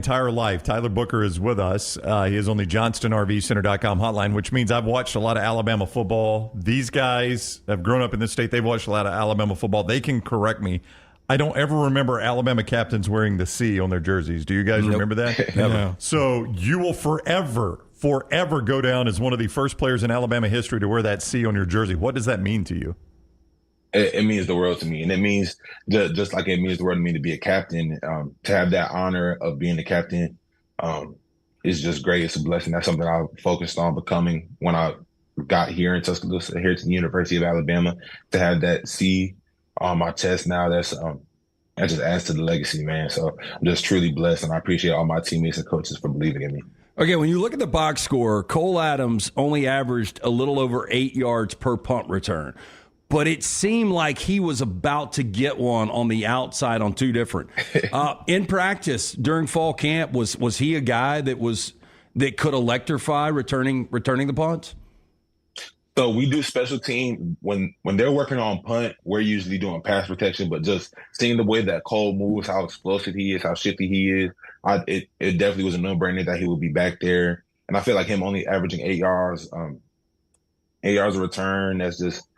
Entire life. Tyler Booker is with us. He is on the JohnstonRVCenter.com hotline, which means I've watched a lot of Alabama football. These guys have grown up in this state. They've watched a lot of Alabama football. They can correct me. I don't ever remember Alabama captains wearing the C on their jerseys. Do you guys remember that? Never. So you will forever go down as one of the first players in Alabama history to wear that C on your jersey. What does that mean to you? It means the world to me. And it means, just like it means the world to me to be a captain, to have that honor of being a captain is just great. It's a blessing. That's something I focused on becoming when I got here in Tuscaloosa, here to the University of Alabama. To have that C on my chest now, that just adds to the legacy, man. So I'm just truly blessed, and I appreciate all my teammates and coaches for believing in me. Okay, when you look at the box score, Cole Adams only averaged a little over 8 yards per punt return. But it seemed like he was about to get one on the outside on two different. In practice during fall camp, was he a guy that could electrify returning the punts? So we do special team when they're working on punt. We're usually doing pass protection, but just seeing the way that Cole moves, how explosive he is, how shifty he is, it definitely was a no-brainer that he would be back there. And I feel like him only averaging 8 yards of return. That's just.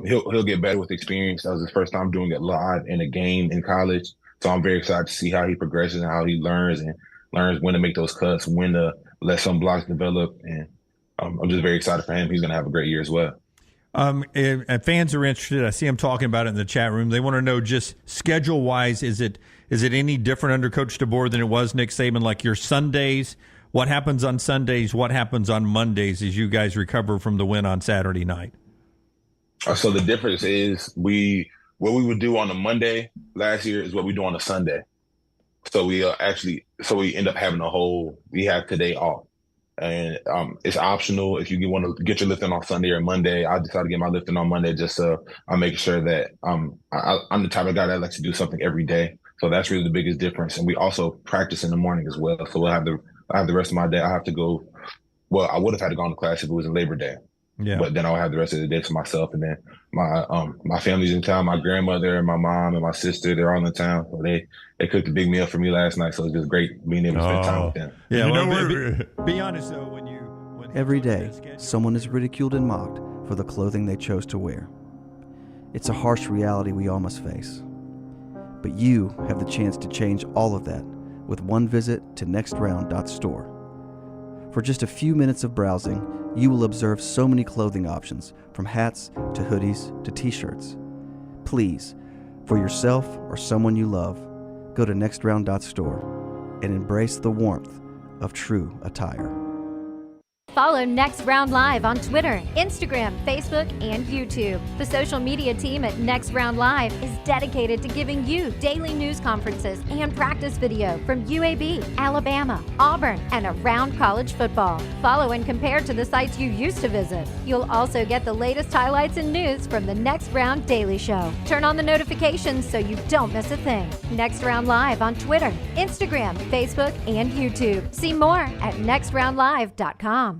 He'll get better with experience. That was his first time doing it live in a game in college. So I'm very excited to see how he progresses and how he learns when to make those cuts, when to let some blocks develop. And I'm just very excited for him. He's going to have a great year as well. And fans are interested. I see them talking about it in the chat room. They want to know just schedule-wise, is it any different under Coach DeBoer than it was Nick Saban? Like your Sundays, what happens on Sundays, what happens on Mondays as you guys recover from the win on Saturday night? So the difference is what we would do on a Monday last year is what we do on a Sunday. So we end up having we have today off, and it's optional if you want to get your lifting on Sunday or Monday. I decided to get my lifting on Monday just so I make sure that I'm the type of guy that likes to do something every day. So that's really the biggest difference. And we also practice in the morning as well. So I have the rest of my day. I have to go. Well, I would have had to go on to class if it was a Labor Day. Yeah. But then I'll have the rest of the day to myself. And then my family's in town. My grandmother and my mom and my sister, they're all in town. So they cooked a big meal for me last night. So it's just great being able to spend time with them. Yeah, be honest though, every day, someone is ridiculed and mocked for the clothing they chose to wear. It's a harsh reality we all must face. But you have the chance to change all of that with one visit to nextround.store. For just a few minutes of browsing, you will observe so many clothing options, from hats to hoodies to t-shirts. Please, for yourself or someone you love, go to nextround.store and embrace the warmth of true attire. Follow Next Round Live on Twitter, Instagram, Facebook, and YouTube. The social media team at Next Round Live is dedicated to giving you daily news conferences and practice video from UAB, Alabama, Auburn, and around college football. Follow and compare to the sites you used to visit. You'll also get the latest highlights and news from the Next Round Daily Show. Turn on the notifications so you don't miss a thing. Next Round Live on Twitter, Instagram, Facebook, and YouTube. See more at nextroundlive.com.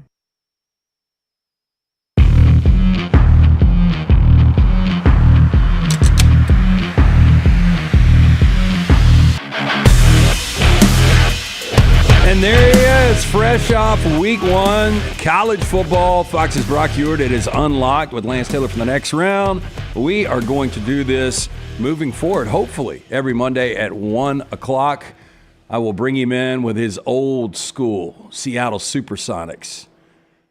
And there he is, fresh off week one, college football. Fox's Brock Huard. It is unlocked with Lance Taylor from the next round. We are going to do this moving forward, hopefully, every Monday at 1 o'clock. I will bring him in with his old school Seattle Supersonics.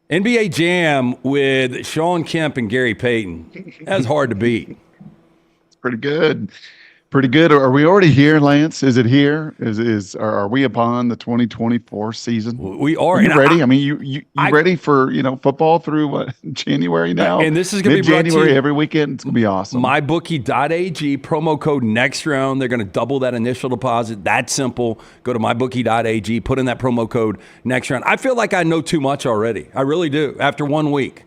NBA Jam with Sean Kemp and Gary Payton. That's hard to beat. It's pretty good. Pretty good. Are we already here, Lance? Is it here? Are we upon the 2024 season? We are. Are you ready? You ready for football through what, January now? And this is going to be January every weekend. It's going to be awesome. MyBookie.ag promo code next round. They're going to double that initial deposit. That simple. Go to MyBookie.ag. Put in that promo code next round. I feel like I know too much already. I really do. After 1 week,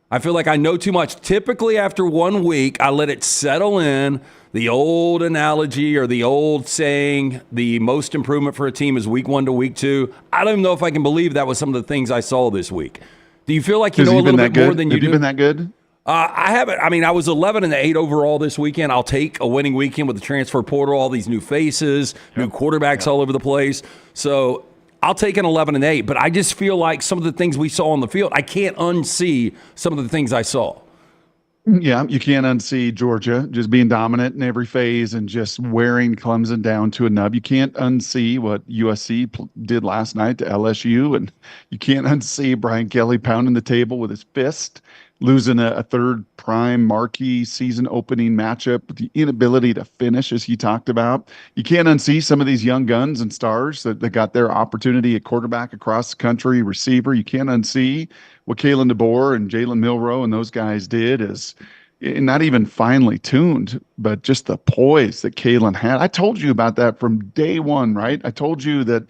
I feel like I know too much. Typically, after 1 week, I let it settle in. The old analogy or the old saying, the most improvement for a team is week 1 to week 2. I don't even know if I can believe that was some of the things I saw this week. Do you feel like you know a little bit more than you do? Have you been that good? I haven't. I mean, I was 11-8 overall this weekend. I'll take a winning weekend with the transfer portal, all these new faces, new quarterbacks all over the place. So I'll take an 11-8. But I just feel like some of the things we saw on the field, I can't unsee some of the things I saw. Yeah, you can't unsee Georgia just being dominant in every phase and just wearing Clemson down to a nub. You can't unsee what USC did last night to LSU, and you can't unsee Brian Kelly pounding the table with his fist, losing a third prime marquee season opening matchup with the inability to finish, as he talked about. You can't unsee some of these young guns and stars that got their opportunity at quarterback across the country, receiver. You can't unsee what Kalen DeBoer and Jalen Milroe and those guys did is not even finely tuned, but just the poise that Kalen had. I told you about that from day one, right? I told you that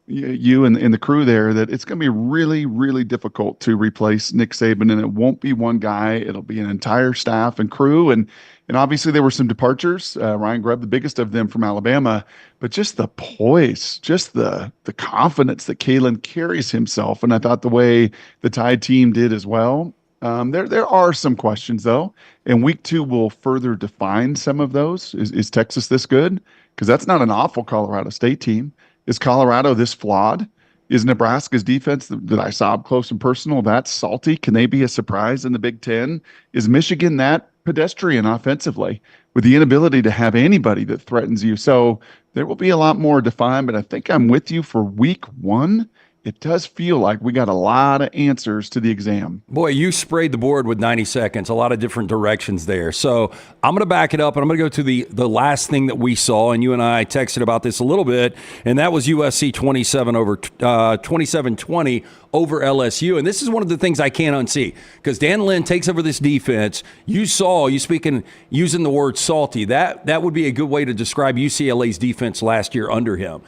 you and the crew there that it's going to be really, really difficult to replace Nick Saban, and it won't be one guy. It'll be an entire staff and crew. And obviously there were some departures. Ryan Grubb, the biggest of them from Alabama, but just the poise, just the confidence that Kalen carries himself. And I thought the way the Tide team did as well. There are some questions though, and week 2 will further define some of those. Is Texas this good? Because that's not an awful Colorado State team. Is Colorado this flawed? Is Nebraska's defense that I saw up close and personal that salty? Can they be a surprise in the Big Ten? Is Michigan that pedestrian offensively with the inability to have anybody that threatens you? So there will be a lot more defined, but I think I'm with you for week 1. It does feel like we got a lot of answers to the exam. Boy, you sprayed the board with 90 seconds, a lot of different directions there. So I'm going to back it up, and I'm going to go to the last thing that we saw, and you and I texted about this a little bit, and that was USC 27-20 over LSU. And this is one of the things I can't unsee, because Dan Lynn takes over this defense. You speaking using the word salty. That would be a good way to describe UCLA's defense last year under him.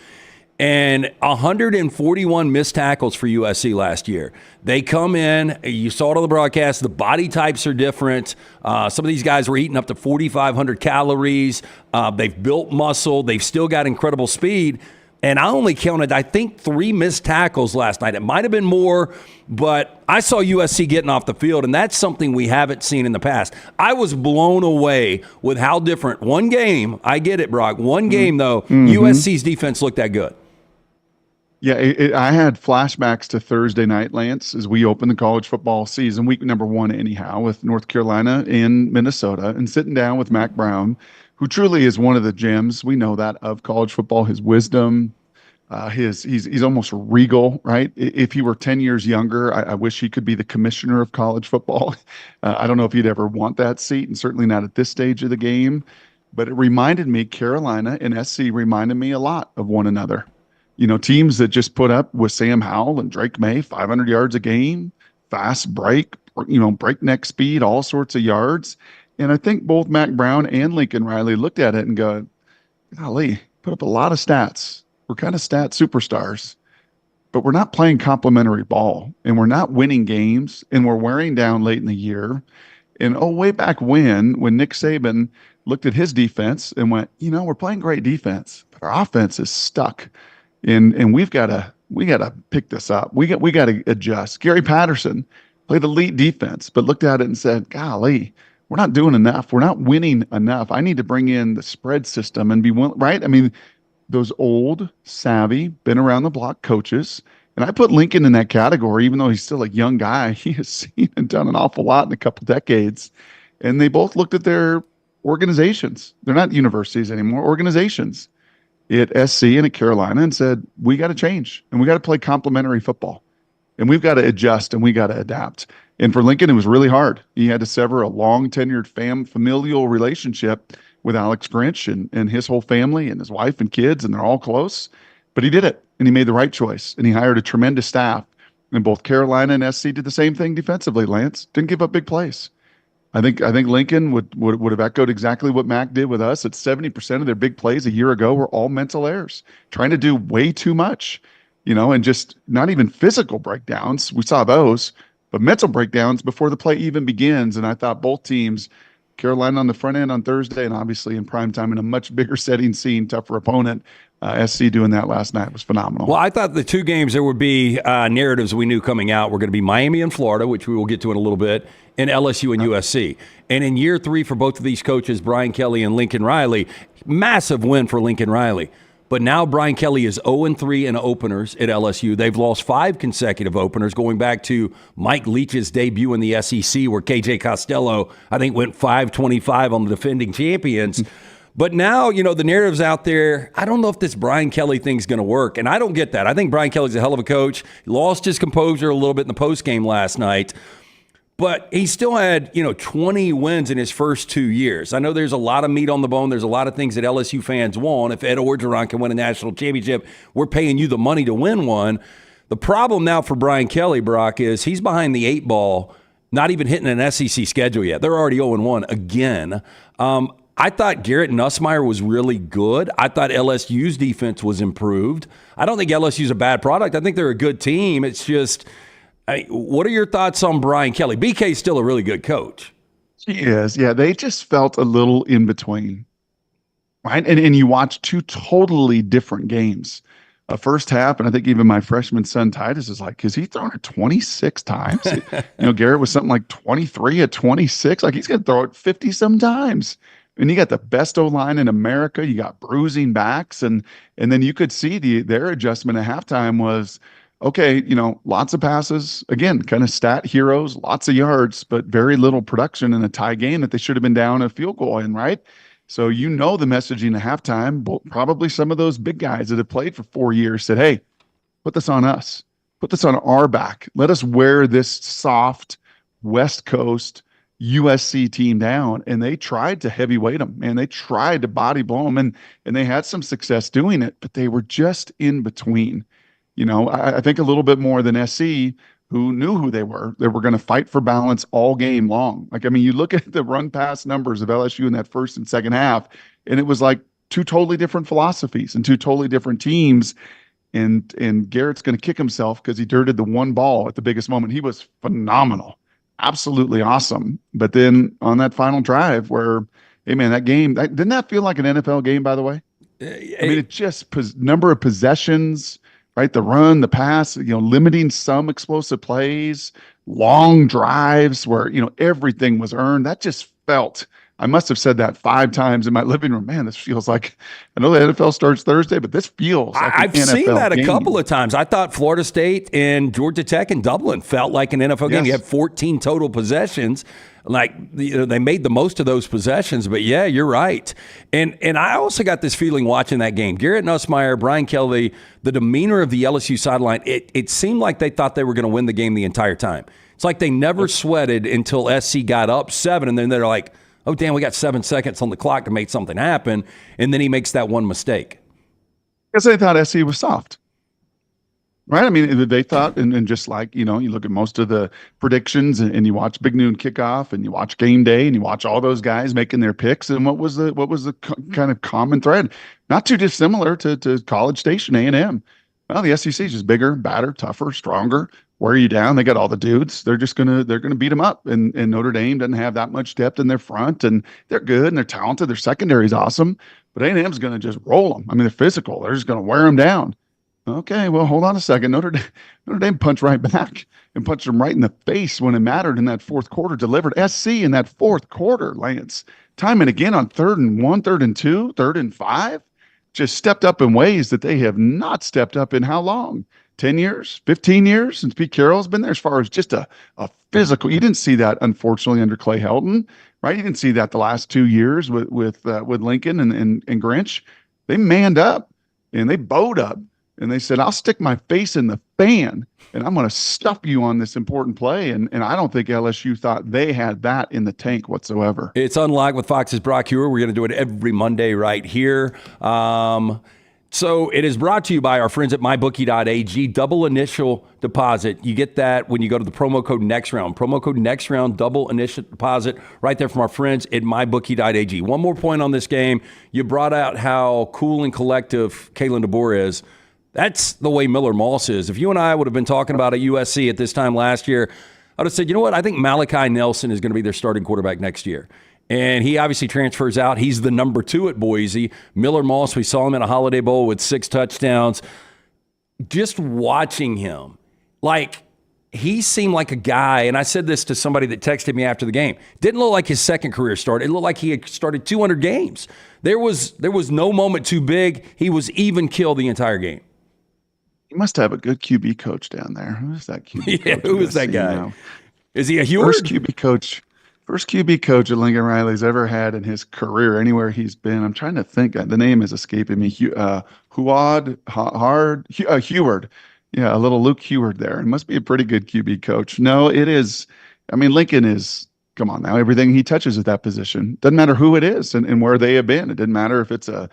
And 141 missed tackles for USC last year. They come in, you saw it on the broadcast, the body types are different. Some of these guys were eating up to 4,500 calories. They've built muscle. They've still got incredible speed. And I only counted, I think, 3 missed tackles last night. It might have been more, but I saw USC getting off the field, and that's something we haven't seen in the past. I was blown away with how different. One game, I get it, Brock. One game, though, USC's defense looked that good. Yeah, I had flashbacks to Thursday night, Lance, as we opened the college football season, week number 1 anyhow, with North Carolina and Minnesota, and sitting down with Mack Brown, who truly is one of the gems, we know that, of college football, his wisdom, he's almost regal, right? If he were 10 years younger, I wish he could be the commissioner of college football. I don't know if he'd ever want that seat, and certainly not at this stage of the game, but it reminded me, Carolina and SC reminded me a lot of one another. You know, teams that just put up with Sam Howell and Drake May, 500 yards a game, fast break, breakneck speed, all sorts of yards. And I think both Mack Brown and Lincoln Riley looked at it and go, golly, put up a lot of stats. We're kind of stat superstars, but we're not playing complimentary ball, and we're not winning games, and we're wearing down late in the year. And way back when Nick Saban looked at his defense and went, we're playing great defense, but our offense is stuck. And we got to pick this up. We got to adjust. Gary Patterson played elite defense, but looked at it and said, golly, we're not doing enough. We're not winning enough. I need to bring in the spread system and be right. I mean, those old, savvy, been around the block coaches. And I put Lincoln in that category, even though he's still a young guy. He has seen and done an awful lot in a couple decades. And they both looked at their organizations. They're not universities anymore, organizations. At SC and at Carolina, and said, we got to change, and we got to play complementary football, and we've got to adjust, and we got to adapt. And for Lincoln, it was really hard. He had to sever a long tenured familial relationship with Alex Grinch and his whole family and his wife and kids, and they're all close, but he did it, and he made the right choice, and he hired a tremendous staff. And both Carolina and SC did the same thing defensively. Lance didn't give up big plays. I think Lincoln would have echoed exactly what Mac did with us. At 70% of their big plays a year ago were all mental errors, trying to do way too much, and just not even physical breakdowns. We saw those, but mental breakdowns before the play even begins. And I thought both teams, Carolina on the front end on Thursday, and obviously in prime time in a much bigger setting, seeing tougher opponent, SC doing that last night was phenomenal. Well, I thought the two games there would be narratives we knew coming out were going to be Miami and Florida, which we will get to in a little bit, and LSU and USC. And in year 3 for both of these coaches, Brian Kelly and Lincoln Riley, massive win for Lincoln Riley. But now Brian Kelly is 0-3 in openers at LSU. They've lost 5 consecutive openers, going back to Mike Leach's debut in the SEC, where KJ Costello, I think, went 5-25 on the defending champions. But now, the narrative's out there. I don't know if this Brian Kelly thing's going to work, and I don't get that. I think Brian Kelly's a hell of a coach. He lost his composure a little bit in the postgame last night. But he still had, 20 wins in his first 2 years. I know there's a lot of meat on the bone. There's a lot of things that LSU fans want. If Ed Orgeron can win a national championship, we're paying you the money to win one. The problem now for Brian Kelly, Brock, is he's behind the 8 ball, not even hitting an SEC schedule yet. They're already 0-1 again. I thought Garrett Nussmeier was really good. I thought LSU's defense was improved. I don't think LSU's a bad product. I think they're a good team. It's just... what are your thoughts on Brian Kelly? BK's still a really good coach. He is. Yeah, they just felt a little in between, right? And you watch 2 totally different games. First half, and I think even my freshman son Titus is like, has he thrown it 26 times? Garrett was something like 23 at 26. Like, he's going to throw it 50-some times. And you got the best O-line in America. You got bruising backs. And then you could see their adjustment at halftime was, okay, lots of passes, again, kind of stat heroes, lots of yards, but very little production in a tie game that they should have been down a field goal in, right? So the messaging at halftime, probably some of those big guys that have played for 4 years said, hey, put this on us. Put this on our back. Let us wear this soft West Coast USC team down. And they tried to heavyweight them, and they tried to body blow them, and they had some success doing it, but they were just in between. I think a little bit more than SC, who knew who they were. They were going to fight for balance all game long. You look at the run pass numbers of LSU in that first and second half, and it was like 2 totally different philosophies and 2 totally different teams. And Garrett's going to kick himself because he dirted the one ball at the biggest moment. He was phenomenal, absolutely awesome. But then on that final drive where, hey man, that game, didn't that feel like an NFL game, by the way? It just number of possessions, right? The run, the pass, limiting some explosive plays, long drives where, everything was earned. That just felt, I must have said that 5 times in my living room. Man, this feels like, I know the NFL starts Thursday, but this feels like I've an NFL seen that game. A couple of times. I thought Florida State and Georgia Tech and Dublin felt like an NFL game. You had 14 total possessions. They made the most of those possessions, but yeah, you're right. And I also got this feeling watching that game. Garrett Nussmeier, Brian Kelly, the demeanor of the LSU sideline, it seemed like they thought they were going to win the game the entire time. It's like they never sweated until SC got up 7, and then they're like, oh, damn, we got 7 seconds on the clock to make something happen, and then he makes that one mistake. Because they thought SC was soft. Right. They thought, and just like, you look at most of the predictions and you watch Big Noon Kickoff and you watch Game Day and you watch all those guys making their picks. And what was the kind of common thread? Not too dissimilar to College Station, A&M. Well, the SEC is just bigger, badder, tougher, stronger. Wear you down. They got all the dudes. They're gonna beat them up. And Notre Dame doesn't have that much depth in their front, and they're good and they're talented. Their secondary is awesome, but A&M's going to just roll them. They're physical. They're just going to wear them down. Okay, well, hold on a second. Notre Dame punched right back and punched them right in the face when it mattered in that fourth quarter. Delivered SC in that fourth quarter, Lance. Time and again on 3rd and 1, 3rd and 2, 3rd and 5. Just stepped up in ways that they have not stepped up in how long? 10 years, 15 years since Pete Carroll's been there, as far as just a physical. You didn't see that, unfortunately, under Clay Helton, right? You didn't see that the last 2 years with Lincoln and Grinch. They manned up and they bowed up. And they said, I'll stick my face in the fan, and I'm going to stuff you on this important play. And I don't think LSU thought they had that in the tank whatsoever. It's Unlocked with Fox's Brock Huard. We're going to do it every Monday right here. So it is brought to you by our friends at mybookie.ag. Double initial deposit. You get that when you go to the promo code NEXTROUND. Promo code NEXTROUND, double initial deposit right there from our friends at mybookie.ag. One more point on this game. You brought out how cool and collective Kalen DeBoer is. That's the way Miller Moss is. If you and I would have been talking about at USC at this time last year, I would have said, you know what? I think Malachi Nelson is going to be their starting quarterback next year. And he obviously transfers out. He's the number 2 at Boise. Miller Moss, we saw him in a Holiday Bowl with 6 touchdowns. Just watching him, like, he seemed like a guy, and I said this to somebody that texted me after the game, didn't look like his second career start. It looked like he had started 200 games. There was no moment too big. He was even killed the entire game. He must have a good QB coach down there. Who is that QB coach? Who is that guy? Now? Is he a Huard? First QB coach that Lincoln Riley's ever had in his career, anywhere he's been. I'm trying to think. The name is escaping me. Huard. Yeah, a little Luke Huard there. It must be a pretty good QB coach. No, it is. I mean, Lincoln is, come on now, everything he touches at that position. Doesn't matter who it is and where they have been. It didn't matter if it's a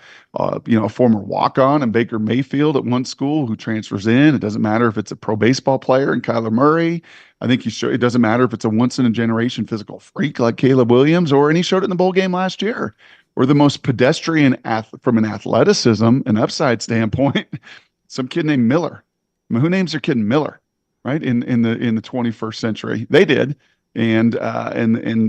former walk-on in Baker Mayfield at one school who transfers in. It doesn't matter if it's a pro baseball player in Kyler Murray. I think it doesn't matter if it's a once-in-a-generation physical freak like Caleb Williams, and he showed it in the bowl game last year. Or the most pedestrian from an athleticism and upside standpoint, some kid named Miller. I mean, who names their kid Miller, right? In the 21st century, they did, and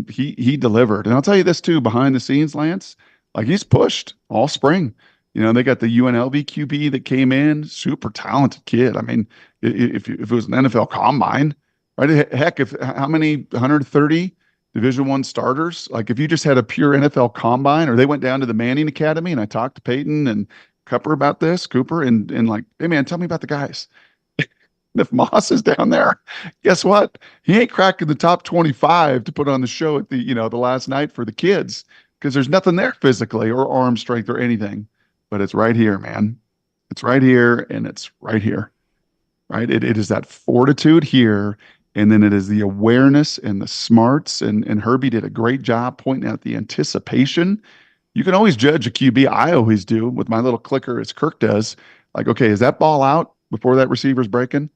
he delivered. And I'll tell you this too, behind the scenes, Lance, like he's pushed all spring. They got the UNLV QB that came in, super talented kid. I mean, if it was an NFL combine, right? Heck, how many 130 Division I starters? Like if you just had a pure NFL combine, or they went down to the Manning Academy, and I talked to Peyton and Cooper about this, and like, hey man, tell me about the guys. If Moss is down there, guess what? He ain't cracking the top 25 to put on the show at the last night for the kids, because there's nothing there physically or arm strength or anything. But it's right here, man. It's right here, and it's right here, right? It is that fortitude here, and then it is the awareness and the smarts, and Herbie did a great job pointing out the anticipation. You can always judge a QB. I always do with my little clicker, as Kirk does. Like, okay, is that ball out before that receiver's breaking?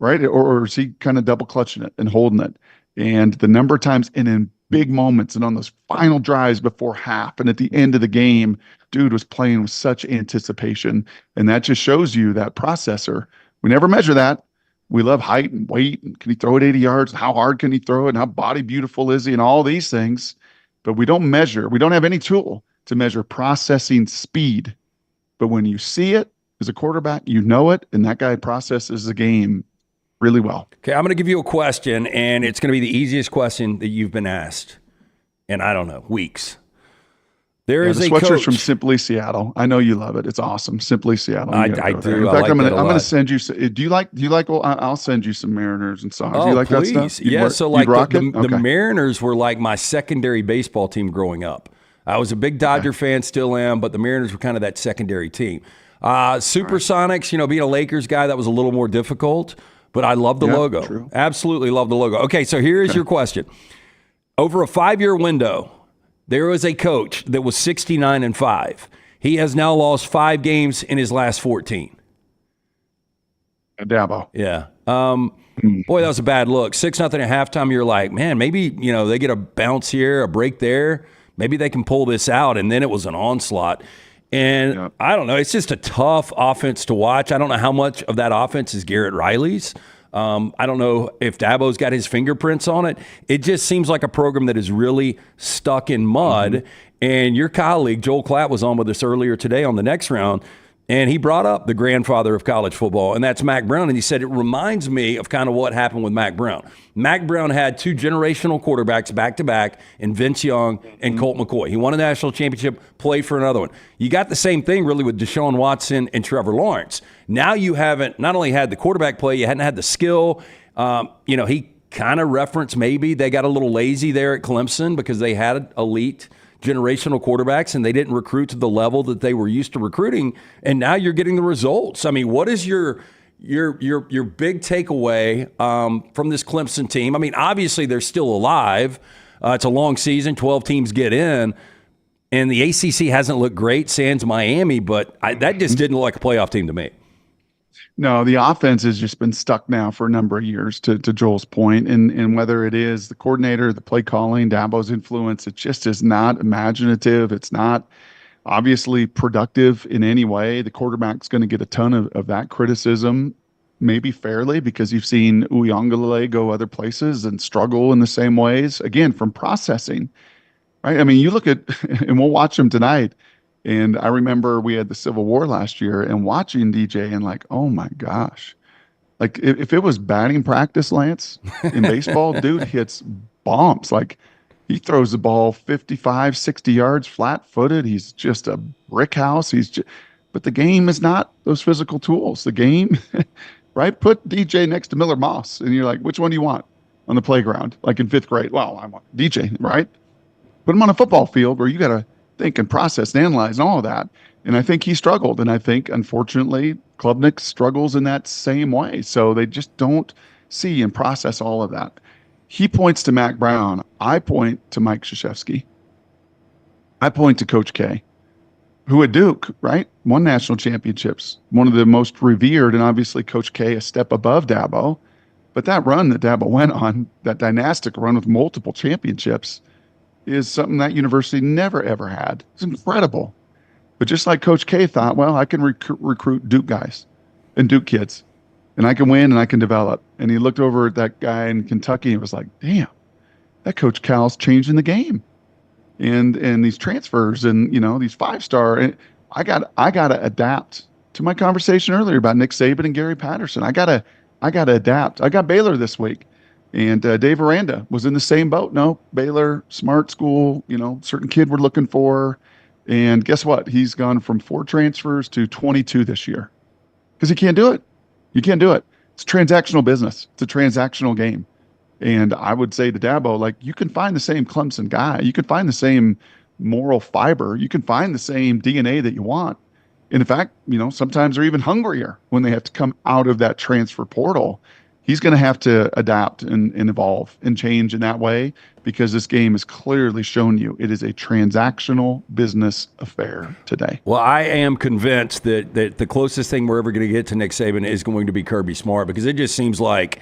Right? Or is he kind of double clutching it and holding it? And the number of times and in big moments and on those final drives before half and at the end of the game, dude was playing with such anticipation. And that just shows you that processor. We never measure that. We love height and weight. And can he throw it 80 yards? And how hard can he throw it? And how body beautiful is he? And all these things. But we don't have any tool to measure processing speed. But when you see it as a quarterback, you know it. And that guy processes the game really well. Okay, I'm going to give you a question, and it's going to be the easiest question that you've been asked in, I don't know, weeks. There is a coach from Simply Seattle. I know you love it. It's awesome. Simply Seattle. I do. In fact, I'm going to send you. Do you like? Well, I'll send you some Mariners and songs. Oh, do you like please. That stuff? Yeah. So like the Mariners were like my secondary baseball team growing up. I was a big Dodger fan, still am, but the Mariners were kind of that secondary team. Supersonics, being a Lakers guy, that was a little more difficult. But I love the logo. True. Absolutely love the logo. Okay, so here is your question. Over a 5-year window, there was a coach that was 69-5. He has now lost 5 games in his last 14. Dabo. Yeah. Boy, that was a bad look. 6-0 at halftime, you're like, man, maybe, they get a bounce here, a break there. Maybe they can pull this out. And then it was an onslaught. And I don't know. It's just a tough offense to watch. I don't know how much of that offense is Garrett Riley's. I don't know if Dabo's got his fingerprints on it. It just seems like a program that is really stuck in mud. Mm-hmm. And your colleague, Joel Klatt, was on with us earlier today on the next round, and he brought up the grandfather of college football, and that's Mack Brown. And he said, it reminds me of kind of what happened with Mack Brown. Mack Brown had 2 generational quarterbacks back-to-back in Vince Young and Colt McCoy. He won a national championship, played for another one. You got the same thing really with Deshaun Watson and Trevor Lawrence. Now you haven't not only had the quarterback play, you hadn't had the skill. He kind of referenced maybe they got a little lazy there at Clemson because they had elite generational quarterbacks and they didn't recruit to the level that they were used to recruiting, and now you're getting the results. I mean, what is your big takeaway from this Clemson team? I mean, obviously they're still alive. It's a long season, 12 teams get in, and the ACC hasn't looked great, sans Miami, but that just didn't look like a playoff team to me. No, the offense has just been stuck now for a number of years, to Joel's point. And whether it is the coordinator, the play calling, Dabo's influence, it just is not imaginative. It's not obviously productive in any way. The quarterback's going to get a ton of that criticism, maybe fairly, because you've seen Uiagalelei go other places and struggle in the same ways, again, from processing. right? I mean, you look at, and we'll watch him tonight. And I remember we had the Civil War last year and watching DJ and like, oh my gosh. Like if it was batting practice, Lance, in baseball, dude hits bombs. Like he throws the ball 55, 60 yards flat footed. He's just a brick house. But the game is not those physical tools. The game, right? Put DJ next to Miller Moss and you're like, which one do you want on the playground? Like in 5th grade. Well, I want DJ, right? Put him on a football field where you got to think and process and analyze and all of that. And I think he struggled. And I think, unfortunately, Klubnik struggles in that same way. So they just don't see and process all of that. He points to Mac Brown. I point to Mike Krzyzewski. I point to Coach K, who at Duke, right, won national championships, one of the most revered, and obviously Coach K a step above Dabo. But that run that Dabo went on, that dynastic run with multiple championships, is something that university never, ever had. It's incredible. But just like Coach K thought, well, I can recruit Duke guys and Duke kids, and I can win and I can develop. And he looked over at that guy in Kentucky and was like, damn, that Coach Cal's changing the game. And these transfers and, these 5-star. And I got to adapt to my conversation earlier about Nick Saban and Gary Patterson. I got to adapt. I got Baylor this week. And Dave Aranda was in the same boat. No, Baylor, smart school, certain kid we're looking for. And guess what? He's gone from 4 transfers to 22 this year because he can't do it. You can't do it. It's transactional business. It's a transactional game. And I would say to Dabo, like, you can find the same Clemson guy. You can find the same moral fiber. You can find the same DNA that you want. And in fact, sometimes they're even hungrier when they have to come out of that transfer portal. He's going to have to adapt and evolve and change in that way because this game has clearly shown you it is a transactional business affair today. Well, I am convinced that the closest thing we're ever going to get to Nick Saban is going to be Kirby Smart because it just seems like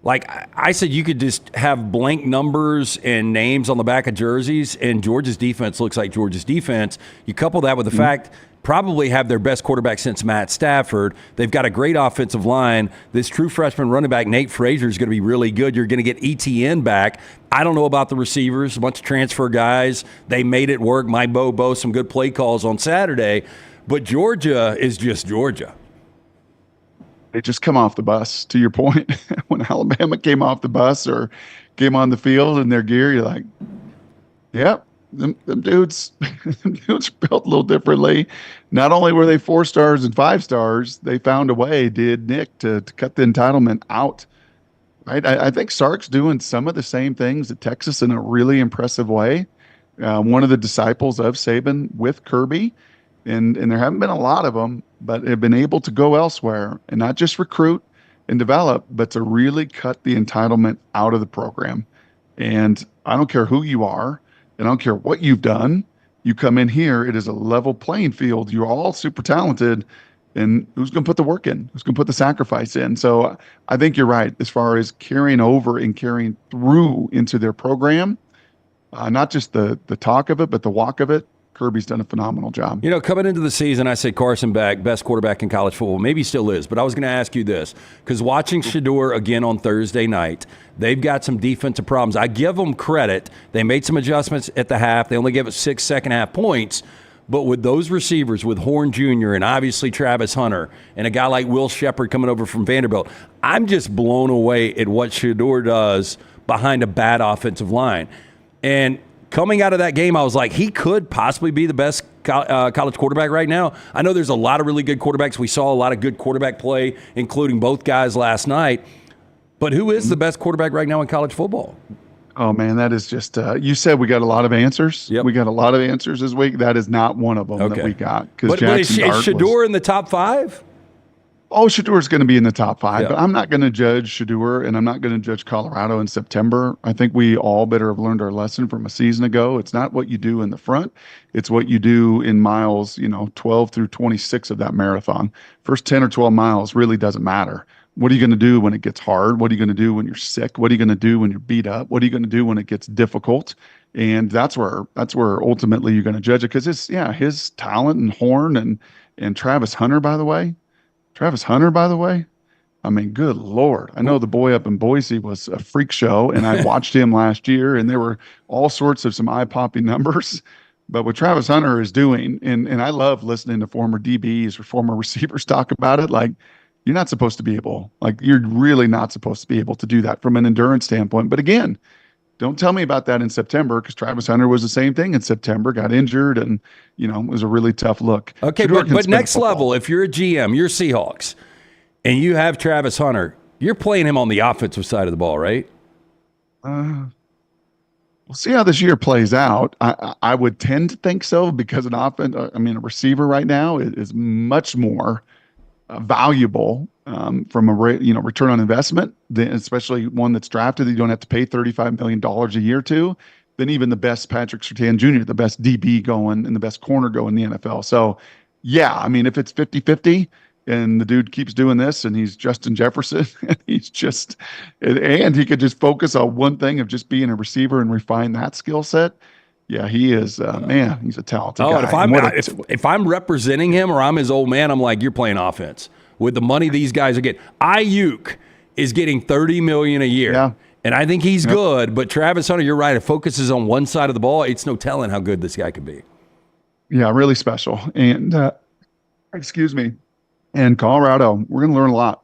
I said, you could just have blank numbers and names on the back of jerseys, and Georgia's defense looks like Georgia's defense. You couple that with the fact probably have their best quarterback since Matt Stafford. They've got a great offensive line. This true freshman running back, Nate Frazier, is going to be really good. You're going to get ETN back. I don't know about the receivers, a bunch of transfer guys. They made it work. My Bobo, some good play calls on Saturday. But Georgia is just Georgia. They just come off the bus, to your point. When Alabama came off the bus or came on the field in their gear, you're like, yep. Them dudes built a little differently. Not only were they 4 stars and 5 stars, they found a way, did Nick, to cut the entitlement out. Right? I think Sark's doing some of the same things at Texas in a really impressive way. One of the disciples of Saban with Kirby, and there haven't been a lot of them, but have been able to go elsewhere and not just recruit and develop, but to really cut the entitlement out of the program. And I don't care who you are. I don't care what you've done. You come in here, it is a level playing field. You're all super talented. And who's going to put the work in? Who's going to put the sacrifice in? So I think you're right as far as carrying over and carrying through into their program, not just the talk of it, but the walk of it. Kirby's done a phenomenal job. Coming into the season, I said Carson Beck, best quarterback in college football. Maybe he still is, but I was going to ask you this, because watching Shedeur again on Thursday night, they've got some defensive problems. I give them credit. They made some adjustments at the half. They only gave us 6 second-half points. But with those receivers, with Horn Jr. and obviously Travis Hunter and a guy like Will Shepard coming over from Vanderbilt, I'm just blown away at what Shedeur does behind a bad offensive line. And coming out of that game, I was like, he could possibly be the best college quarterback right now. I know there's a lot of really good quarterbacks. We saw a lot of good quarterback play, including both guys last night. But who is the best quarterback right now in college football? Oh, man, that is just you said we got a lot of answers. Yep. We got a lot of answers this week. That is not one of them that we got. But is Shedeur in the top 5? Oh, Shadeur's going to be in the top 5, Yeah. but I'm not going to judge Shedeur, and I'm not going to judge Colorado in September. I think we all better have learned our lesson from a season ago. It's not what you do in the front. It's what you do in miles, 12 through 26 of that marathon. First 10 or 12 miles really doesn't matter. What are you going to do when it gets hard? What are you going to do when you're sick? What are you going to do when you're beat up? What are you going to do when it gets difficult? And that's where ultimately you're going to judge it, because his talent and Horn and Travis Hunter, by the way, I mean, good Lord. I know the boy up in Boise was a freak show, and I watched him last year, and there were all sorts of some eye-popping numbers. But what Travis Hunter is doing, and I love listening to former DBs or former receivers talk about it, like, you're not supposed to be able, like, you're really not supposed to be able to do that from an endurance standpoint. But again, don't tell me about that in September, because Travis Hunter was the same thing in September, got injured, and, it was a really tough look. Okay, but next level, if you're a GM, you're Seahawks, and you have Travis Hunter, you're playing him on the offensive side of the ball, right? We'll see how this year plays out. I would tend to think so, because a receiver right now is much more valuable from a return on investment, especially one that's drafted that you don't have to pay $35 million a year to, than even the best Patrick Surtain Jr., the best DB going and the best corner going in the NFL. So, yeah, I mean, if it's 50-50 and the dude keeps doing this and he's Justin Jefferson and and he could just focus on one thing of just being a receiver and refine that skill set. Yeah, he is, man, he's a talented guy. And if I'm representing him or I'm his old man, I'm like, you're playing offense. With the money these guys are getting. Ayuk is getting $30 million a year. Yeah. And I think he's good, but Travis Hunter, you're right, it focuses on one side of the ball. It's no telling how good this guy could be. Yeah, really special. And, excuse me, and Colorado, we're going to learn a lot.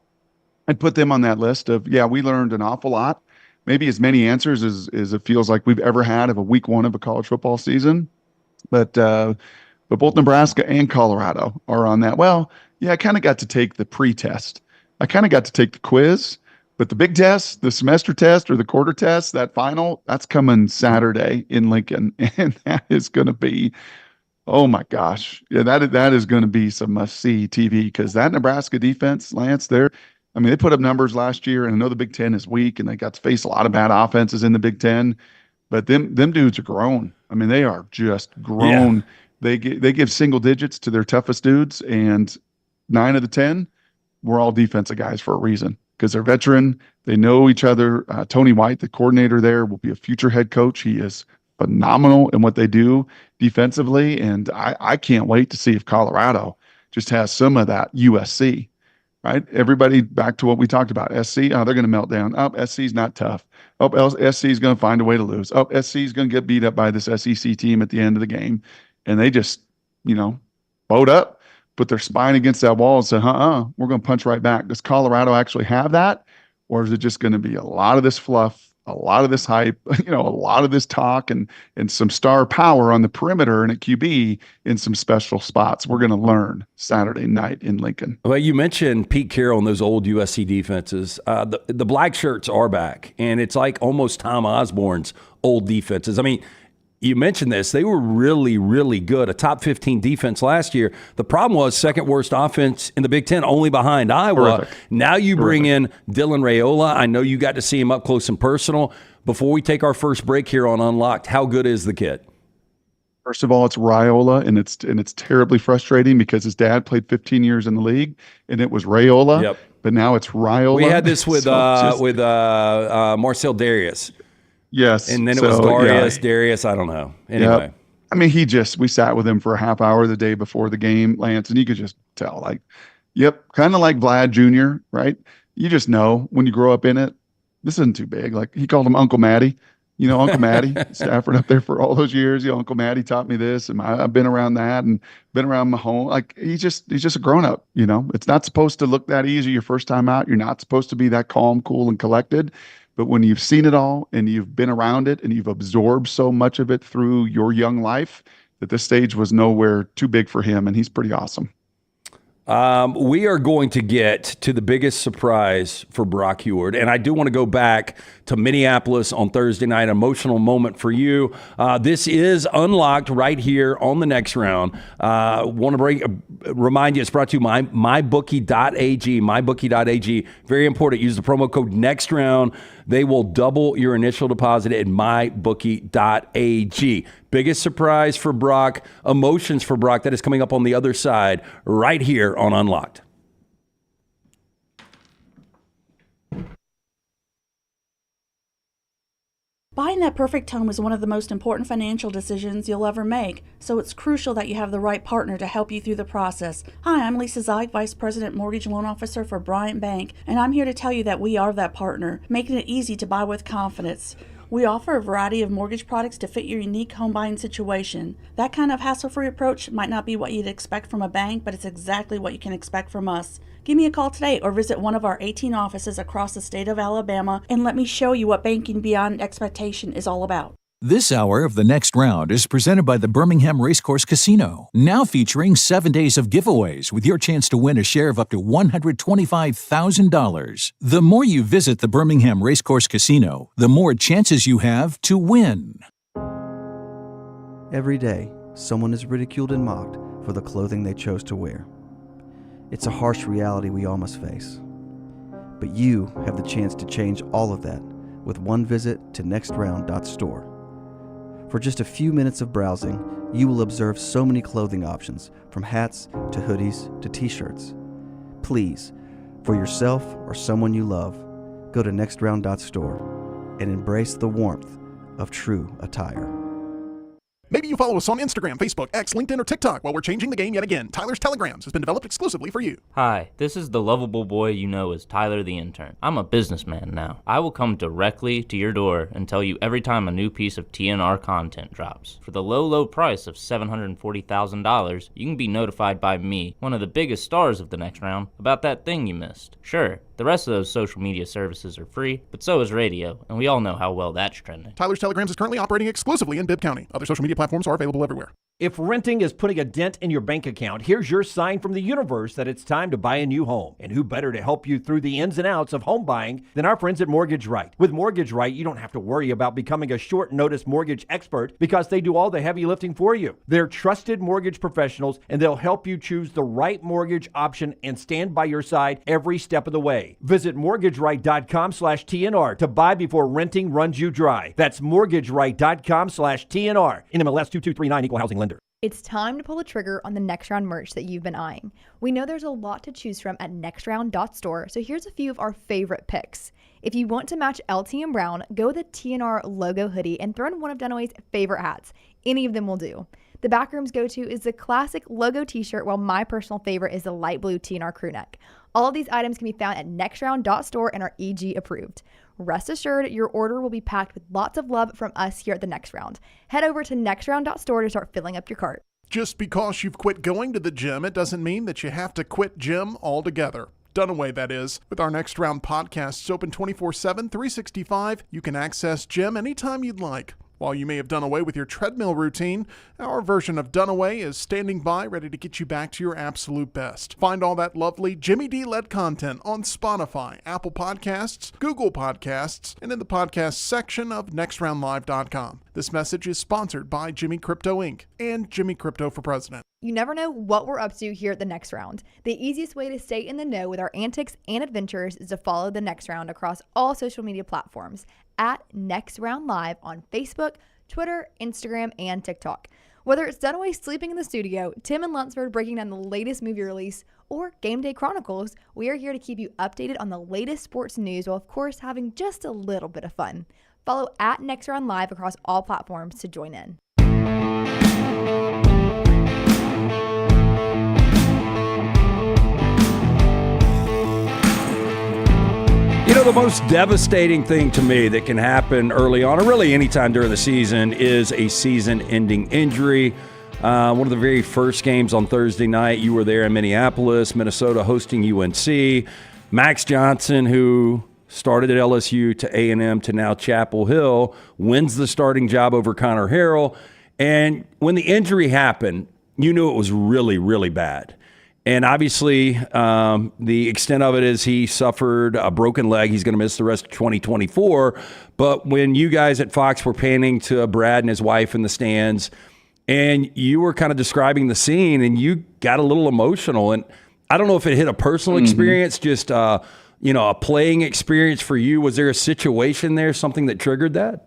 I'd put them on that list of, we learned an awful lot. Maybe as many answers as it feels like we've ever had of a week one of a college football season. But both Nebraska and Colorado are on that. Well, yeah, I kind of got to take the pre-test. I kind of got to take the quiz, but the big test, the semester test or the quarter test, that final, that's coming Saturday in Lincoln. And that is going to be, oh my gosh. Yeah, that is going to be some must-see TV, because that Nebraska defense, Lance, they put up numbers last year, and I know the Big Ten is weak, and they got to face a lot of bad offenses in the Big Ten, but them dudes are grown. I mean, they are just grown. Yeah. They give single digits to their toughest dudes, and 9 of the 10 were all defensive guys for a reason, because they're veteran. They know each other. Tony White, the coordinator there, will be a future head coach. He is phenomenal in what they do defensively, and I can't wait to see if Colorado just has some of that USC. Right? Everybody back to what we talked about. SC, they're going to melt down. SC's not tough. SC's going to find a way to lose. SC's going to get beat up by this SEC team at the end of the game. And they just, boat up, put their spine against that wall and say, we're going to punch right back. Does Colorado actually have that? Or is it just going to be a lot of this fluff, a lot of this hype, a lot of this talk and some star power on the perimeter and at QB in some special spots? We're going to learn Saturday night in Lincoln. Well, you mentioned Pete Carroll and those old USC defenses. The black shirts are back, and it's like almost Tom Osborne's old defenses. I mean, you mentioned this. They were really, really good. A top 15 defense last year. The problem was second worst offense in the Big Ten, only behind Iowa. Terrific. Now you bring in Dylan Raiola. I know you got to see him up close and personal. Before we take our first break here on Unlocked, how good is the kid? First of all, it's Raiola, and it's terribly frustrating because his dad played 15 years in the league, and it was Raiola. Yep. But now it's Raiola. We had this with Marcel Darius. Yes. And then it was Darius, I don't know. Anyway. Yep. I mean, we sat with him for a half hour the day before the game, Lance, and you could just tell, like, kind of like Vlad Jr., right? You just know when you grow up in it, this isn't too big. Like, he called him Uncle Matty. Uncle Matty, Stafford up there for all those years. Uncle Matty taught me this, and I've been around that and been around my home. Like, he's just a grown up. It's not supposed to look that easy your first time out. You're not supposed to be that calm, cool, and collected. But when you've seen it all and you've been around it and you've absorbed so much of it through your young life, that this stage was nowhere too big for him, and he's pretty awesome. We are going to get to the biggest surprise for Brock Huard, and I do want to go back to Minneapolis on Thursday night, emotional moment for you. This is Unlocked right here on the Next Round. Want to remind you, it's brought to you by mybookie.ag. Mybookie.ag, very important. Use the promo code NEXTROUND. They will double your initial deposit at mybookie.ag. Biggest surprise for Brock, emotions for Brock, that is coming up on the other side right here on Unlocked. Buying that perfect home is one of the most important financial decisions you'll ever make, so it's crucial that you have the right partner to help you through the process. Hi, I'm Lisa Zeig, Vice President Mortgage Loan Officer for Bryant Bank, and I'm here to tell you that we are that partner, making it easy to buy with confidence. We offer a variety of mortgage products to fit your unique home buying situation. That kind of hassle-free approach might not be what you'd expect from a bank, but it's exactly what you can expect from us. Give me a call today or visit one of our 18 offices across the state of Alabama and let me show you what banking beyond expectation is all about. This hour of The Next Round is presented by the Birmingham Racecourse Casino, now featuring 7 days of giveaways with your chance to win a share of up to $125,000. The more you visit the Birmingham Racecourse Casino, the more chances you have to win. Every day, someone is ridiculed and mocked for the clothing they chose to wear. It's a harsh reality we all must face. But you have the chance to change all of that with one visit to nextround.store. For just a few minutes of browsing, you will observe so many clothing options, from hats to hoodies to t-shirts. Please, for yourself or someone you love, go to nextround.store and embrace the warmth of true attire. Maybe you follow us on Instagram, Facebook, X, LinkedIn, or TikTok. While we're changing the game yet again, Tyler's Telegrams has been developed exclusively for you. Hi, this is the lovable boy you know as Tyler the Intern. I'm a businessman now. I will come directly to your door and tell you every time a new piece of TNR content drops. For the low, low price of $740,000, you can be notified by me, one of the biggest stars of The Next Round, about that thing you missed. Sure, the rest of those social media services are free, but so is radio, and we all know how well that's trending. Tyler's Telegrams is currently operating exclusively in Bibb County. Other social media platforms are available everywhere. If renting is putting a dent in your bank account, here's your sign from the universe that it's time to buy a new home. And who better to help you through the ins and outs of home buying than our friends at Mortgage Right. With Mortgage Right, you don't have to worry about becoming a short notice mortgage expert because they do all the heavy lifting for you. They're trusted mortgage professionals and they'll help you choose the right mortgage option and stand by your side every step of the way. Visit mortgageright.com/TNR to buy before renting runs you dry. That's mortgageright.com/TNR. NMLS 2239, Equal Housing Lender. It's time to pull the trigger on the Next Round merch that you've been eyeing. We know there's a lot to choose from at nextround.store, so here's a few of our favorite picks. If you want to match LT and Brown, go with the TNR logo hoodie and throw in one of Dunaway's favorite hats. Any of them will do. The Backroom's go-to is the classic logo t-shirt, while my personal favorite is the light blue TNR crew neck. All of these items can be found at nextround.store and are EG approved. Rest assured, your order will be packed with lots of love from us here at The Next Round. Head over to nextround.store to start filling up your cart. Just because you've quit going to the gym, it doesn't mean that you have to quit gym altogether. Dunaway, that is. With our Next Round podcasts open 24/7, 365, you can access gym anytime you'd like. While you may have done away with your treadmill routine, our version of Dunaway is standing by, ready to get you back to your absolute best. Find all that lovely Jimmy D-led content on Spotify, Apple Podcasts, Google Podcasts, and in the podcast section of nextroundlive.com. This message is sponsored by Jimmy Crypto Inc. and Jimmy Crypto for President. You never know what we're up to here at The Next Round. The easiest way to stay in the know with our antics and adventures is to follow The Next Round across all social media platforms at Next Round Live on Facebook, Twitter, Instagram, and TikTok. Whether it's Dunaway sleeping in the studio, Tim and Lunceford breaking down the latest movie release, or Game Day Chronicles, we are here to keep you updated on the latest sports news while, of course, having just a little bit of fun. Follow at Next Round Live across all platforms to join in. You know, the most devastating thing to me that can happen early on, or really anytime during the season, is a season-ending injury. One of the very first games on Thursday night, you were there in Minneapolis, Minnesota hosting UNC. Max Johnson, who started at LSU to A&M to now Chapel Hill, wins the starting job over Connor Harrell. And when the injury happened, you knew it was really, really bad. And obviously, the extent of it is he suffered a broken leg. He's going to miss the rest of 2024. But when you guys at Fox were panning to Brad and his wife in the stands, and you were kind of describing the scene, and you got a little emotional. And I don't know if it hit a personal experience, just a playing experience for you. Was there a situation there, something that triggered that?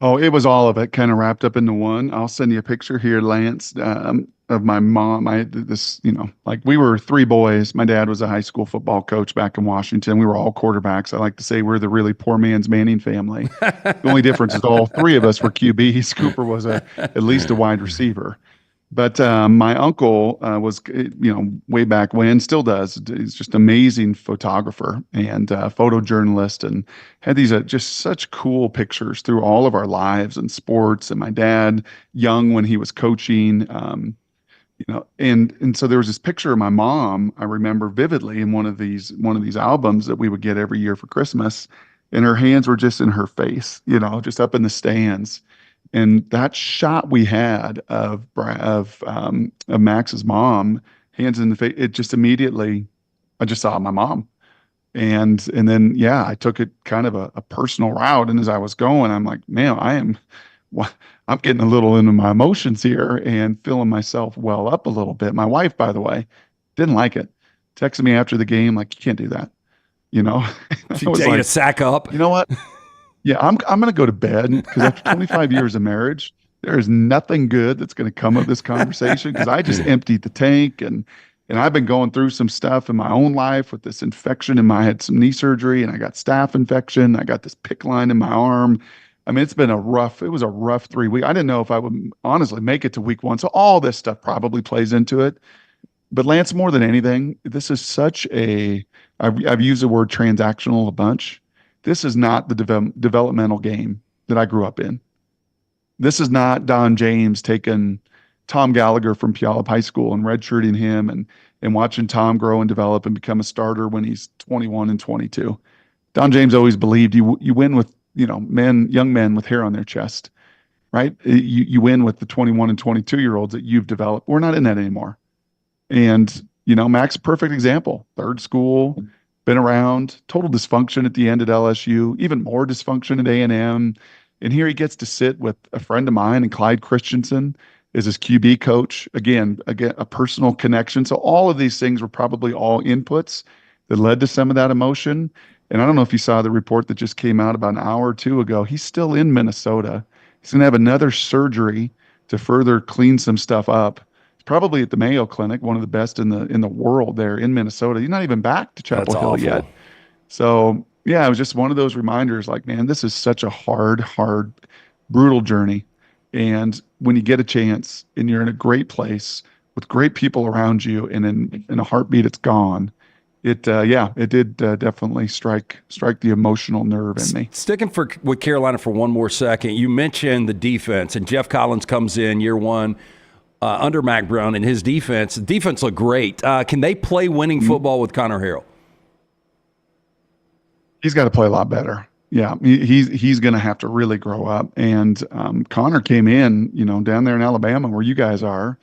Oh, it was all of it kind of wrapped up into one. I'll send you a picture here, Lance. of my mom. Like we were three boys. My dad was a high school football coach back in Washington. We were all quarterbacks. I like to say we're the really poor man's Manning family. The only difference is all three of us were QBs. Cooper was at least a wide receiver. But my uncle was, way back when, still does. He's just an amazing photographer and photojournalist, and had these just such cool pictures through all of our lives and sports. And my dad, young when he was coaching, and so there was this picture of my mom I remember vividly in one of these albums that we would get every year for Christmas, and her hands were just in her face, just up in the stands. And that shot we had of Max's mom, hands in the face, it just immediately, I just saw my mom. And then, I took it kind of a personal route. And as I was going, I'm like, man, I'm getting a little into my emotions here and feeling myself well up a little bit. My wife, by the way, didn't like it. Texted me after the game, like, you can't do that. She tell you to sack up. You know what? Yeah, I'm going to go to bed, because after 25 years of marriage, there is nothing good that's going to come of this conversation, because I just emptied the tank, and I've been going through some stuff in my own life with this infection I had some knee surgery, and I got staph infection. I got this PICC line in my arm. I mean, it was a rough 3 weeks. I didn't know if I would honestly make it to week 1. So all this stuff probably plays into it. But Lance, more than anything, this is such I've used the word transactional a bunch. This is not the developmental game that I grew up in. This is not Don James taking Tom Gallagher from Puyallup High School and redshirting him and watching Tom grow and develop and become a starter when he's 21 and 22. Don James always believed you win with, young men with hair on their chest, right? You win with the 21 and 22-year-olds that you've developed. We're not in that anymore. And, Mac's a perfect example. Third school, been around, total dysfunction at the end at LSU, even more dysfunction at A&M. And here he gets to sit with a friend of mine, and Clyde Christensen is his QB coach. Again, a personal connection. So all of these things were probably all inputs that led to some of that emotion. And I don't know if you saw the report that just came out about an hour or two ago. He's still in Minnesota. He's going to have another surgery to further clean some stuff up. Probably at the Mayo Clinic, one of the best in the world there in Minnesota. He's not even back to Chapel Hill yet. So it was just one of those reminders, like, man, this is such a hard, brutal journey. And when you get a chance and you're in a great place with great people around you, and in a heartbeat, it's gone. It did definitely strike the emotional nerve in me. Sticking with Carolina for one more second, you mentioned the defense, and Jeff Collins comes in year one. Under Mack Brown and his defense. The defense looked great. Can they play winning football with Connor Harrell? He's got to play a lot better. Yeah, he's going to have to really grow up. And Connor came in, down there in Alabama where you guys are,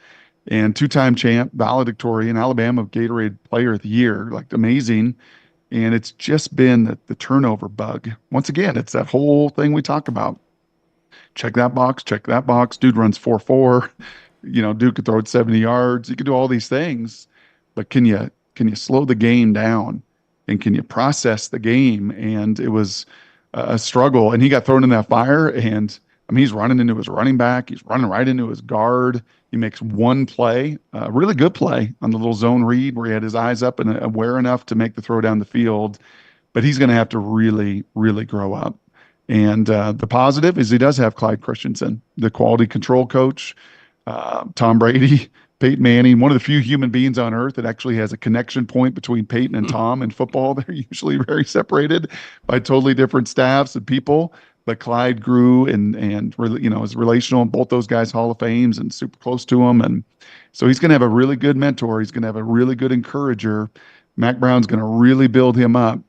and two-time champ, valedictorian, Alabama Gatorade Player of the Year, like amazing. And it's just been the turnover bug. Once again, it's that whole thing we talk about. Check that box. Dude runs 4.4. Dude could throw it 70 yards. He could do all these things, but can you slow the game down, and can you process the game? And it was a struggle, and he got thrown in that fire. And I mean, he's running into his running back. He's running right into his guard. He makes one play, a really good play on the little zone read where he had his eyes up and aware enough to make the throw down the field. But he's going to have to really, really grow up. And the positive is he does have Clyde Christensen, the quality control coach. Tom Brady, Peyton Manning, one of the few human beings on earth that actually has a connection point between Peyton and Tom in football. They're usually very separated by totally different staffs and people. But Clyde grew and is relational. Both those guys Hall of Fames and super close to him. And so he's going to have a really good mentor. He's going to have a really good encourager. Mack Brown's going to really build him up.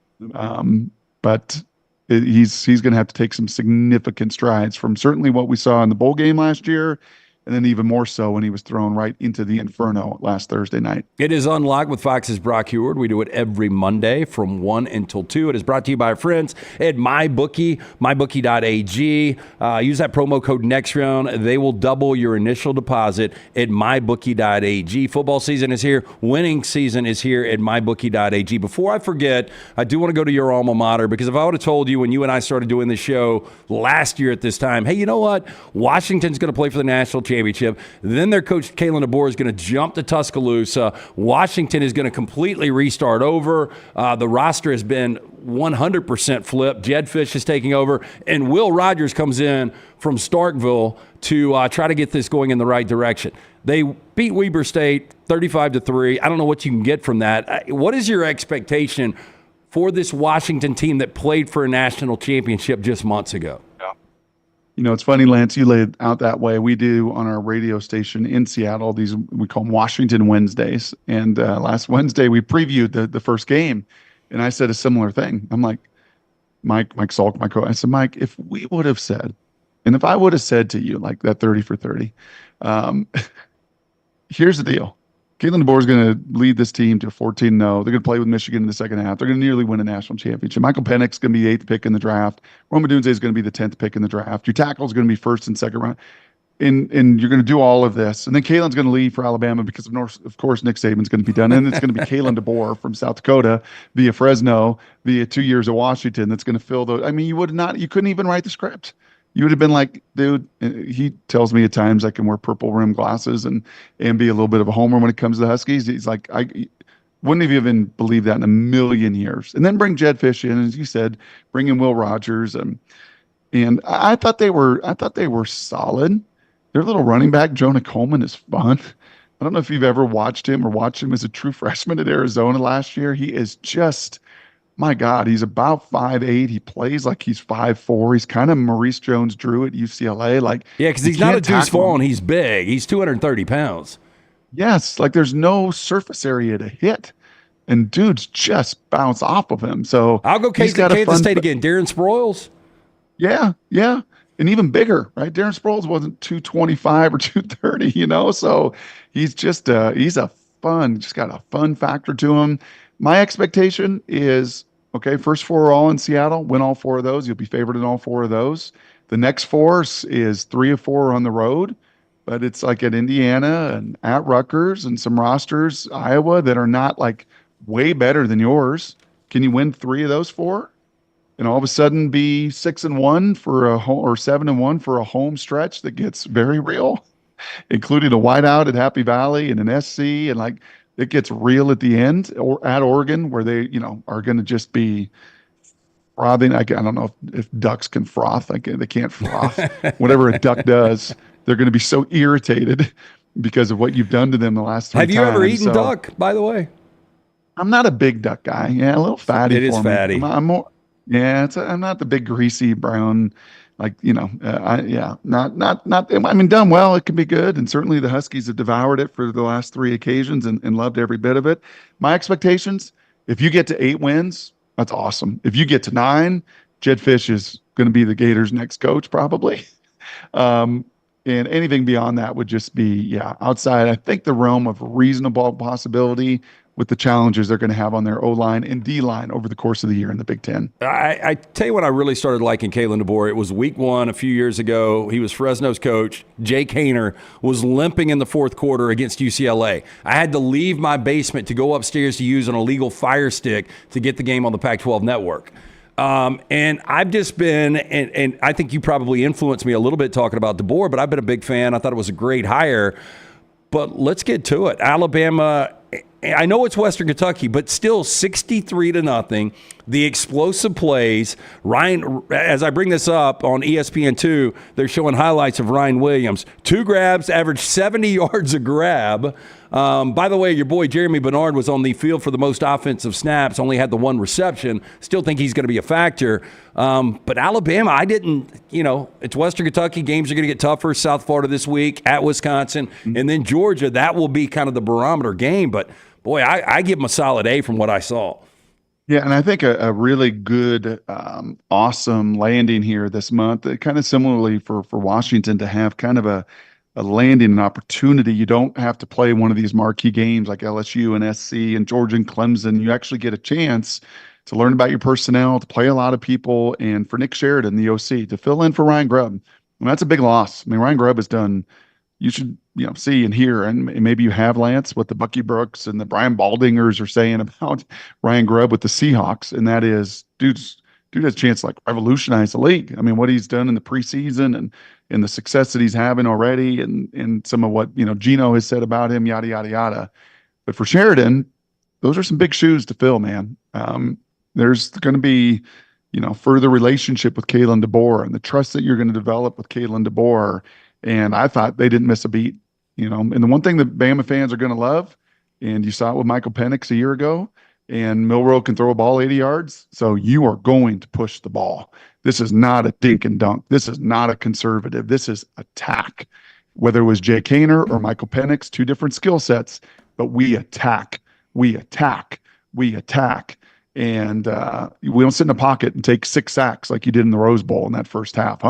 But he's going to have to take some significant strides from certainly what we saw in the bowl game last year, and then even more so when he was thrown right into the inferno last Thursday night. It is Unlocked with Fox's Brock Huard. We do it every Monday from 1 until 2. It is brought to you by our friends at MyBookie, mybookie.ag. Use that promo code NEXTROUND. They will double your initial deposit at mybookie.ag. Football season is here. Winning season is here at mybookie.ag. Before I forget, I do want to go to your alma mater, because if I would have told you when you and I started doing this show last year at this time, hey, you know what? Washington's going to play for the national championship championship. Then their coach, Kalen DeBoer, is going to jump to Tuscaloosa. Washington is going to completely restart over. The roster has been 100% flipped. Jedd Fisch is taking over. And Will Rogers comes in from Starkville to try to get this going in the right direction. They beat Weber State 35-3. I don't know what you can get from that. What is your expectation for this Washington team that played for a national championship just months ago? You know, it's funny, Lance, you laid it out that way. We do on our radio station in Seattle, these, we call them Washington Wednesdays. And last Wednesday, we previewed the first game. And I said a similar thing. I'm like, Mike Salk, my coach, I said, Mike, if we would have said, and if I would have said to you, like that 30 for 30, here's the deal. Kalen DeBoer is going to lead this team to 14-0. They're going to play with Michigan in the second half. They're going to nearly win a national championship. Michael Penix is going to be the 8th pick in the draft. Rome Odunze is going to be the 10th pick in the draft. Your tackle is going to be first and second round. And you're going to do all of this. And then Kalen's going to leave for Alabama because, of course, Nick Saban's going to be done. And it's going to be Kalen DeBoer from South Dakota via Fresno, via 2 years of Washington that's going to fill those. I mean, you couldn't even write the script. You would have been like, dude, he tells me at times I can wear purple rim glasses and be a little bit of a homer when it comes to the Huskies. He's like, I wouldn't have even believed that in a million years. And then bring Jedd Fisch in, as you said, bring in Will Rogers. And I thought they were solid. Their little running back, Jonah Coleman, is fun. I don't know if you've ever watched him as a true freshman at Arizona last year. He is just, my God, he's about 5'8". He plays like he's 5'4". He's kind of Maurice Jones-Drew at UCLA. Like, yeah, because he's not a deuce fall and he's big. He's 230 pounds. Yes, like there's no surface area to hit. And dudes just bounce off of him. So I'll go Kansas State again. Darren Sproles? Yeah. And even bigger, right? Darren Sproles wasn't 225 or 230, you know? So he's just just got a fun factor to him. My expectation is, okay, first 4 are all in Seattle. Win all 4 of those. You'll be favored in all 4 of those. The next 4 is 3 of 4 on the road, but it's like at Indiana and at Rutgers and some rosters, Iowa, that are not like way better than yours. Can you win 3 of those 4? And all of a sudden be 6-1 for a home, or 7-1 for a home stretch that gets very real, including a whiteout at Happy Valley and an SC, and like it gets real at the end, or at Oregon, where they are going to just be frothing. I don't know if ducks can froth. They can't froth. Whatever a duck does, they're going to be so irritated because of what you've done to them the last 3 times. Have you ever eaten duck, by the way? I'm not a big duck guy. Yeah, a little fatty. It is fatty. I'm more. Yeah, I'm not the big greasy brown, like, not. I mean, done well, it can be good, and certainly the Huskies have devoured it for the last 3 occasions and loved every bit of it. My expectations: if you get to 8 wins, that's awesome. If you get to 9, Jedd Fisch is going to be the Gators' next coach, probably. And anything beyond that would just be, outside, I think, the realm of reasonable possibility, with the challenges they're going to have on their O-line and D-line over the course of the year in the Big Ten. I tell you when I really started liking Kalen DeBoer, it was week 1 a few years ago. He was Fresno's coach. Jake Haener was limping in the 4th quarter against UCLA. I had to leave my basement to go upstairs to use an illegal Fire Stick to get the game on the Pac-12 network. And I've just been, and I think you probably influenced me a little bit talking about DeBoer, but I've been a big fan. I thought it was a great hire. But let's get to it. Alabama, I know it's Western Kentucky, but still 63-0. The explosive plays. Ryan, as I bring this up on ESPN2, they're showing highlights of Ryan Williams. 2 grabs, averaged 70 yards a grab. By the way, your boy Jeremy Bernard was on the field for the most offensive snaps, only had the 1 reception. Still think he's going to be a factor. But Alabama, I didn't, it's Western Kentucky. Games are going to get tougher. South Florida this week, at Wisconsin, and then Georgia. That will be kind of the barometer game. But, boy, I give them a solid A from what I saw. Yeah, and I think a really good, awesome landing here this month, kind of similarly for Washington to have kind of a landing, an opportunity. You don't have to play one of these marquee games like LSU and SC and Georgia and Clemson. You actually get a chance to learn about your personnel, to play a lot of people, and for Nick Sheridan, the OC, to fill in for Ryan Grubb. And that's a big loss. I mean, Ryan Grubb has done, you should see and hear, and maybe you have, Lance, what the Bucky Brooks and the Brian Baldingers are saying about Ryan Grubb with the Seahawks, and that is, dude's dude has a chance to like revolutionize the league. I mean, what he's done in the preseason and the success that he's having already, and some of what, you know, Gino has said about him, yada, yada, yada. But for Sheridan, those are some big shoes to fill, man. There's going to be, you know, further relationship with Kalen DeBoer and the trust that you're going to develop with Kalen DeBoer. And I thought they didn't miss a beat, you know. And the one thing that Bama fans are going to love, and you saw it with Michael Penix a year ago, and Milroe can throw a ball 80 yards. So you are going to push the ball. This is not a dink and dunk. This is not a conservative. This is attack. Whether it was Jay Kaner or Michael Penix, two different skill sets, but we attack. We attack. We attack. And we don't sit in a pocket and take 6 sacks like you did in the Rose Bowl in that first half.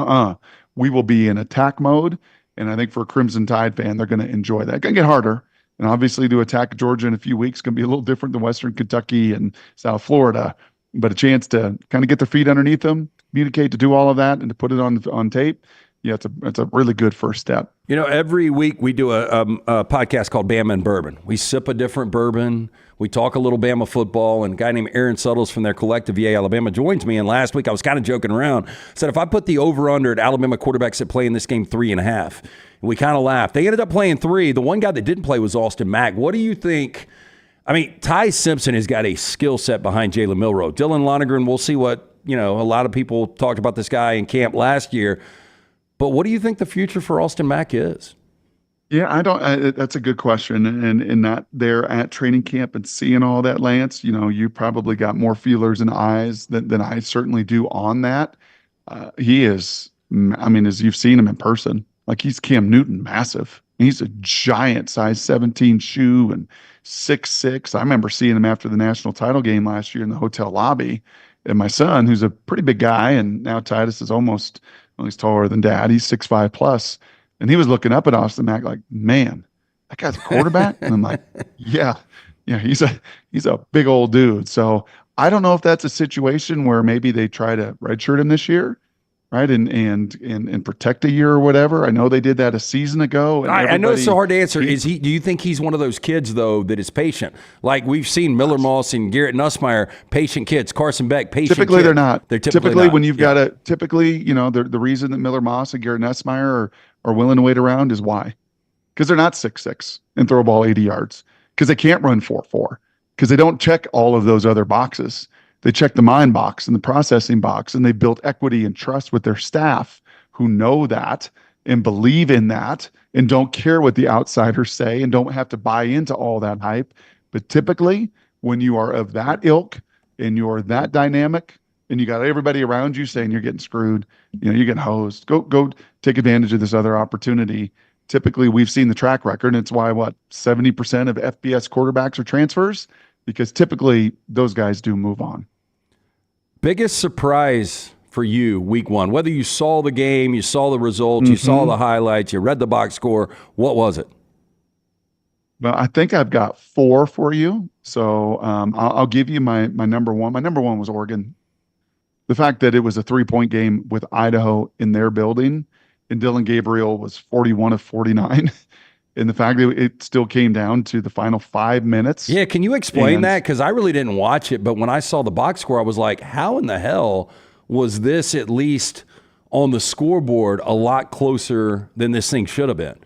We will be in attack mode. And I think for a Crimson Tide fan, they're going to enjoy that. Going to get harder. And obviously to attack Georgia in a few weeks going to be a little different than Western Kentucky and South Florida. But a chance to kind of get their feet underneath them, communicate, to do all of that, and to put it on tape. Yeah, it's a really good first step. You know, every week we do a podcast called Bama and Bourbon. We sip a different bourbon. We talk a little Bama football, and a guy named Aaron Suttles from their collective VA Alabama joins me. And last week I was kind of joking around. Said if I put the over-under at Alabama quarterbacks that play in this game 3.5, and we kind of laughed. They ended up playing 3. The one guy that didn't play was Austin Mack. What do you think? I mean, Ty Simpson has got a skill set behind Jalen Milroe. Dylan Lonergan, we'll see what, you know, a lot of people talked about this guy in camp last year. But what do you think the future for Austin Mack is? Yeah, that's a good question. And not there at training camp and seeing all that, Lance, you know, you probably got more feelers and eyes than I certainly do on that. He is, I mean, as you've seen him in person, like he's Cam Newton massive. He's a giant size 17 shoe and 6'6". I remember seeing him after the national title game last year in the hotel lobby. And my son, who's a pretty big guy, and now Titus is almost, well, he's taller than dad. He's 6'5 plus. And he was looking up at Austin Mack like, man, that guy's a quarterback? And I'm like, yeah, he's a big old dude. So I don't know if that's a situation where maybe they try to redshirt him this year, right? And protect a year or whatever. I know they did that a season ago. And I know it's so hard to answer. Do you think he's one of those kids, though, that is patient? Like we've seen Miller Moss and Garrett Nussmeier, patient kids. Carson Beck, patient typically kids. They're not. They're typically not. When you've got you know, the reason that Miller Moss and Garrett Nussmeier are willing to wait around is why? Because they're not 6'6" and throw a ball 80 yards. Because they can't run 4.4. Because they don't check all of those other boxes. They check the mind box and the processing box, and they built equity and trust with their staff who know that and believe in that and don't care what the outsiders say and don't have to buy into all that hype. But typically, when you are of that ilk and you're that dynamic and you got everybody around you saying you're getting screwed, you know, you're getting hosed, go take advantage of this other opportunity. Typically, we've seen the track record, and it's why 70% of FBS quarterbacks are transfers, because typically those guys do move on. Biggest surprise for you week 1, whether you saw the game, you saw the results, you saw the highlights, you read the box score, what was it? Well, I think I've got 4 for you. So I'll give you my number 1. My number 1 was Oregon. The fact that it was a 3-point game with Idaho in their building, and Dylan Gabriel was 41 of 49. And the fact that it still came down to the final 5 minutes. Yeah, can you explain that? Because I really didn't watch it, but when I saw the box score, I was like, how in the hell was this at least on the scoreboard a lot closer than this thing should have been?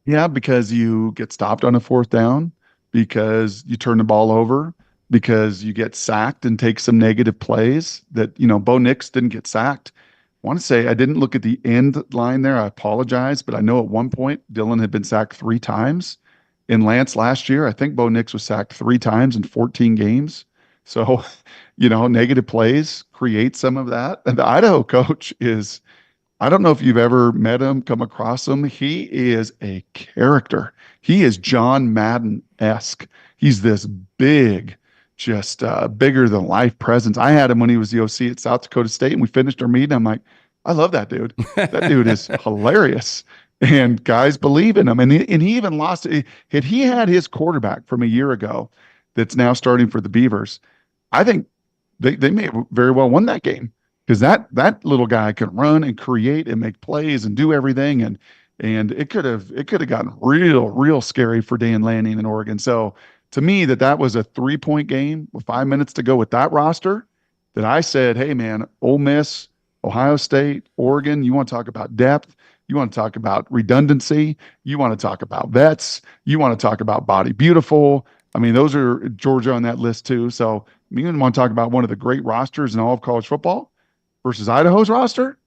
Yeah, because you get stopped on a 4th down, because you turn the ball over, because you get sacked and take some negative plays that, you know, Bo Nix didn't get sacked. I want to say I didn't look at the end line there. I apologize, but I know at one point Dylan had been sacked 3 times. In Lance last year, I think Bo Nix was sacked 3 times in 14 games. So, you know, negative plays create some of that. And the Idaho coach is, I don't know if you've ever met him, come across him. He is a character. He is John Madden-esque. He's this big, just bigger than life presence. I had him when he was the OC at South Dakota State, and we finished our meeting. I'm like, I love that dude. That dude is hilarious. And guys believe in him. And he even lost it. Had he had his quarterback from a year ago that's now starting for the Beavers, I think they may have very well won that game, because that little guy can run and create and make plays and do everything. And it could have gotten real scary for Dan Lanning in Oregon. So to me, that was a 3-point game with 5 minutes to go with that roster. that I said, hey, man, Ole Miss, Ohio State, Oregon, you want to talk about depth? You want to talk about redundancy? You want to talk about vets? You want to talk about body beautiful? I mean, those are Georgia on that list too. So you want to talk about one of the great rosters in all of college football versus Idaho's roster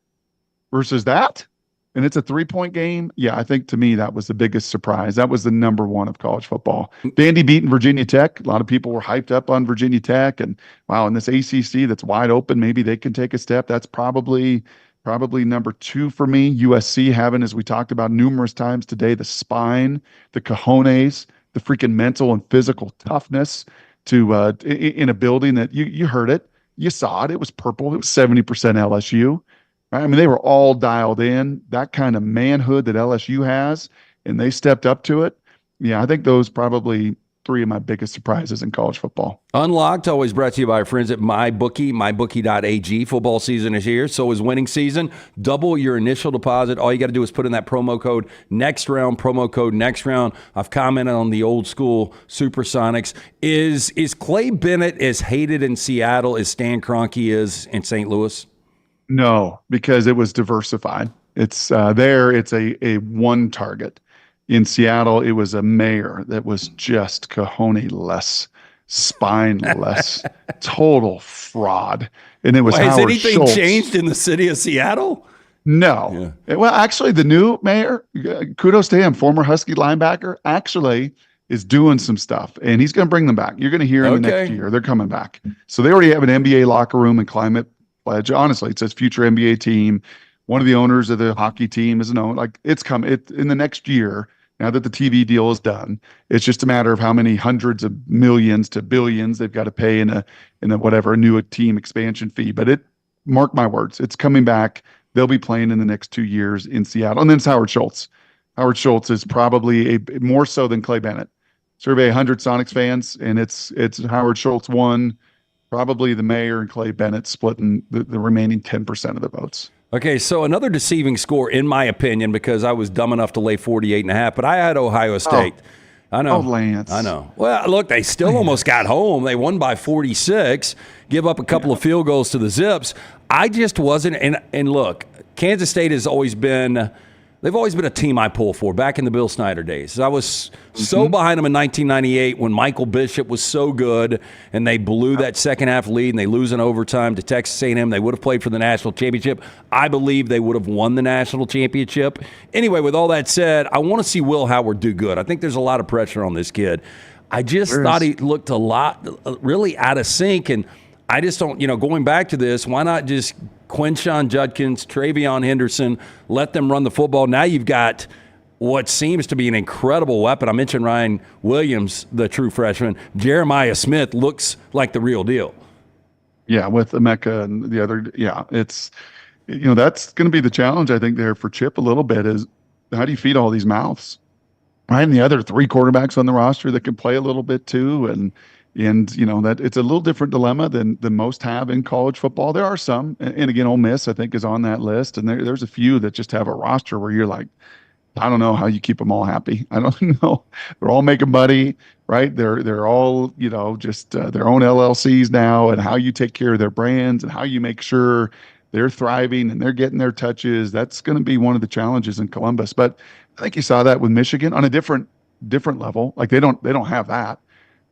versus that? And it's a 3-point game. Yeah, I think to me that was the biggest surprise. That was the number one of college football. Vandy beating Virginia Tech. A lot of people were hyped up on Virginia Tech, and wow, in this ACC that's wide open, maybe they can take a step. That's probably number 2 for me. USC having, as we talked about numerous times today, the spine, the cojones, the freaking mental and physical toughness to in a building that you heard it, you saw it. It was purple. It was 70% LSU. I mean, they were all dialed in, that kind of manhood that LSU has, and they stepped up to it. Yeah, I think those probably 3 of my biggest surprises in college football. Unlocked, always brought to you by our friends at MyBookie, mybookie.ag. Football season is here, so is winning season. Double your initial deposit. All you got to do is put in that promo code next round, promo code next round. I've commented on the old school Supersonics. Is Clay Bennett as hated in Seattle as Stan Kroenke is in St. Louis? No, because it was diversified. It's it's a one target. In Seattle, it was a mayor that was just cojones-less, spineless, total fraud. And it was Howard Schultz. Has anything changed in the city of Seattle? No. Yeah. Well, actually, the new mayor, kudos to him, former Husky linebacker, actually is doing some stuff, and he's going to bring them back. You're going to hear him next year. They're coming back. So they already have an NBA locker room and climate pledge. Honestly, it says future NBA team. One of the owners of the hockey team is it's coming in the next year. Now that the TV deal is done, it's just a matter of how many hundreds of millions to billions they've got to pay in a new team expansion fee. But mark my words, it's coming back. They'll be playing in the next 2 years in Seattle. And then it's Howard Schultz. Howard Schultz is probably more so than Clay Bennett. Survey 100 Sonics fans, and it's Howard Schultz won. Probably the mayor and Clay Bennett splitting the remaining 10% of the votes. Okay, so another deceiving score, in my opinion, because I was dumb enough to lay 48.5, but I had Ohio State. I know. Oh, Lance. I know. Well, look, they still almost got home. They won by 46, give up a couple of field goals to the Zips. I just wasn't. And look, Kansas State has always been. They've always been a team I pull for back in the Bill Snyder days. I was so behind them in 1998 when Michael Bishop was so good and they blew that second half lead and they lose in overtime to Texas A&M. They would have played for the national championship. I believe they would have won the national championship. Anyway, with all that said, I want to see Will Howard do good. I think there's a lot of pressure on this kid. I just thought he looked a lot really out of sync, and I just don't, going back to this, why not just Quinshon Judkins, Travion Henderson, let them run the football. Now you've got what seems to be an incredible weapon. I mentioned Ryan Williams, the true freshman. Jeremiah Smith looks like the real deal. Yeah, with Emeka and the other, it's, that's going to be the challenge, I think, there for Chip a little bit is how do you feed all these mouths? Right, and the other 3 quarterbacks on the roster that can play a little bit too, and that it's a little different dilemma than most have in college football. There are some, and again, Ole Miss I think is on that list, and there's a few that just have a roster where you're like, I don't know how you keep them all happy. I don't know. They're all making money, right? They're all just their own LLCs now, and how you take care of their brands and how you make sure they're thriving and they're getting their touches. That's going to be one of the challenges in Columbus. But I think you saw that with Michigan on a different level. Like they don't have that.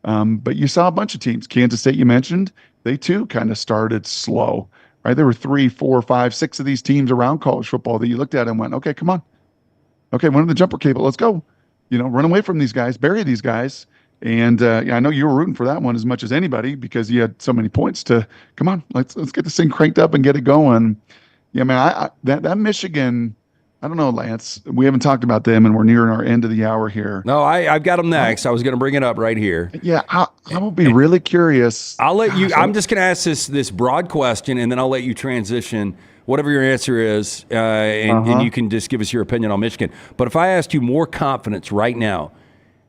But you saw a bunch of teams. Kansas State, you mentioned, they too kind of started slow, right? There were 3, 4, 5, 6 of these teams around college football that you looked at and went, okay, come on. Okay, one of the jumper cable, let's go. Run away from these guys, bury these guys. And I know you were rooting for that one as much as anybody because you had so many points to come on. Let's get this thing cranked up and get it going. Yeah, man, that Michigan. I don't know, Lance. We haven't talked about them, and we're nearing our end of the hour here. No, I've got them next. I was going to bring it up right here. Yeah, I will be really curious. I'll let you. I'm just going to ask this broad question, and then I'll let you transition. Whatever your answer is, and you can just give us your opinion on Michigan. But if I asked you more confidence right now,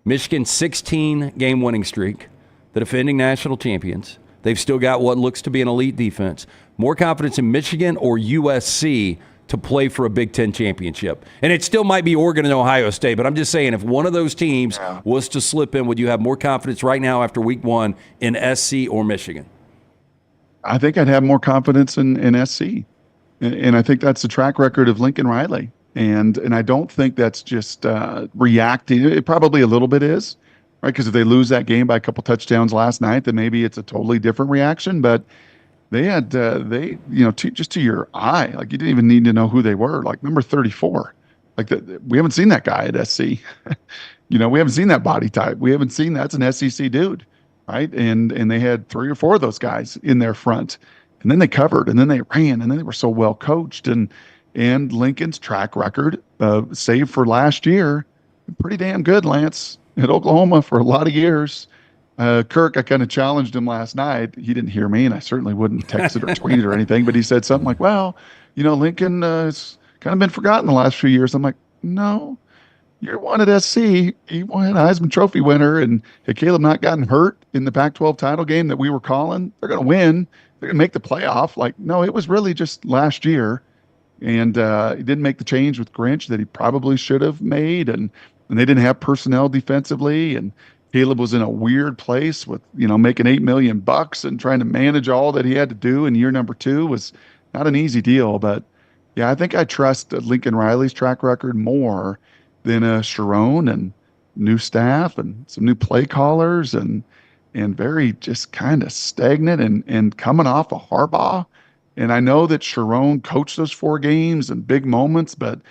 Michigan's 16-game winning streak, the defending national champions, they've still got what looks to be an elite defense. More confidence in Michigan or USC to play for a Big Ten championship? And it still might be Oregon and Ohio State, but I'm just saying if one of those teams was to slip in, would you have more confidence right now after week 1 in SC or Michigan? I think I'd have more confidence in SC. And I think that's the track record of Lincoln Riley. And I don't think that's just reacting. It probably a little bit is, right? Because if they lose that game by a couple touchdowns last night, then maybe it's a totally different reaction. But they had, just to your eye, like you didn't even need to know who they were. Like number 34, we haven't seen that guy at SC. We haven't seen that body type. We haven't seen that's an SEC dude, right? And they had 3 or 4 of those guys in their front. And then they covered, and then they ran, and then they were so well coached. And Lincoln's track record, save for last year, pretty damn good, Lance, at Oklahoma for a lot of years. Kirk, I kind of challenged him last night. He didn't hear me, and I certainly wouldn't text it or tweet it or anything. But he said something like, well, Lincoln has kind of been forgotten the last few years. I'm like, no, you're one at SC. He won Heisman Trophy winner, and had Caleb not gotten hurt in the Pac-12 title game that we were calling, they're going to win. They're going to make the playoff. Like, no, it was really just last year. And he didn't make the change with Grinch that he probably should have made. And they didn't have personnel defensively. And Caleb was in a weird place with, making $8 million and trying to manage all that he had to do in year number 2 was not an easy deal. But yeah, I think I trust Lincoln Riley's track record more than Sharon and new staff and some new play callers and very just kind of stagnant and coming off a Harbaugh. And I know that Sharon coached those 4 games and big moments, but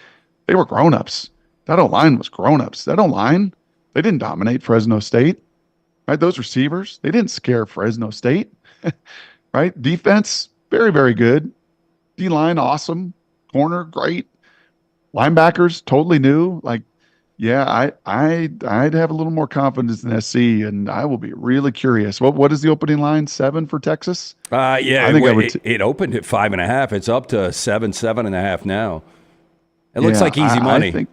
they were grown-ups. That O-line was grown-ups. That O-line, they didn't dominate Fresno State, right? Those receivers, they didn't scare Fresno State, right? Defense, very, very good. D-line, awesome. Corner, great. Linebackers, totally new. Like, yeah, I'd have a little more confidence in SC, and I will be really curious. What is the opening line? 7 for Texas? Yeah, I think it opened at 5.5. It's up to 7.5 now. It looks like easy money. I think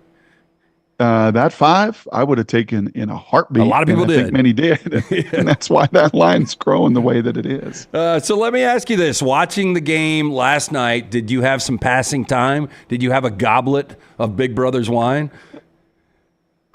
that 5 I would have taken in a heartbeat. A lot of people did. I think many did, and that's why that line's growing the way that it is. So let me ask you this: watching the game last night, did you have some passing time? Did you have a goblet of Big Brother's wine?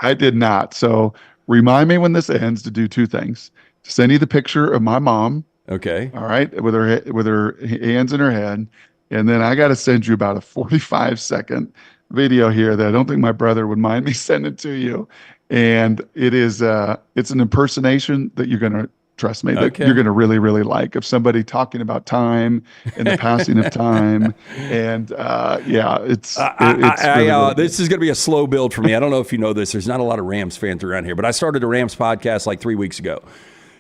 I did not. So remind me when this ends to do 2 things. Send you the picture of my mom. Okay. All right. With her hands in her head. And then I got to send you about a 45-second video here that I don't think my brother would mind me sending to you. And it's an impersonation that you're going to, trust me, that you're going to really, really like, of somebody talking about time and the passing of time. And it's really this is going to be a slow build for me. I don't know if you know this. There's not a lot of Rams fans around here, but I started a Rams podcast like 3 weeks ago.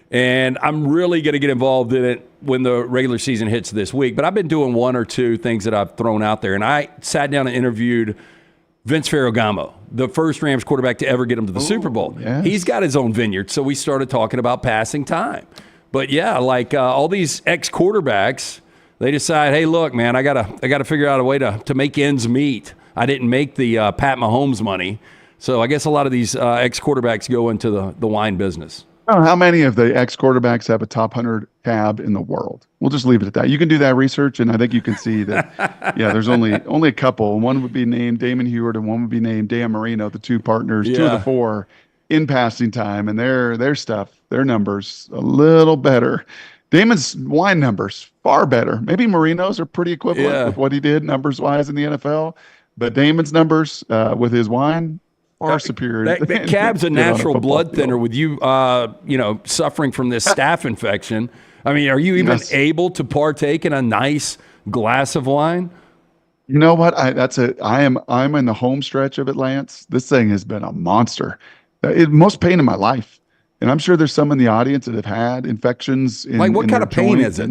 And I'm really going to get involved in it when the regular season hits this week. But I've been doing 1 or 2 things that I've thrown out there. And I sat down and interviewed Vince Ferragamo, the first Rams quarterback to ever get him to the Super Bowl. Yes. He's got his own vineyard, so we started talking about passing time. But yeah, like all these ex-quarterbacks, they decide, hey, look, man, I gotta figure out a way to make ends meet. I didn't make the Pat Mahomes money, so I guess a lot of these ex-quarterbacks go into the wine business. Oh, how many of the ex-quarterbacks have a top 100 cab in the world? We'll just leave it at that. You can do that research, and I think you can see that, yeah, there's only a couple. One would be named Damon Huard, and one would be named Dan Marino, the 2 partners, 2 of the 4 in passing time, and their stuff, their numbers, a little better. Damon's wine numbers, far better. Maybe Marino's are pretty equivalent with what he did numbers-wise in the NFL, but Damon's numbers with his wine, far superior. That cab's a natural blood thinner with you, suffering from this staph infection. I mean, are you even able to partake in a nice glass of wine? You know what? I'm in the home stretch of it, Lance. This thing has been a monster. Most pain in my life. And I'm sure there's some in the audience that have had infections. What kind of pain is it?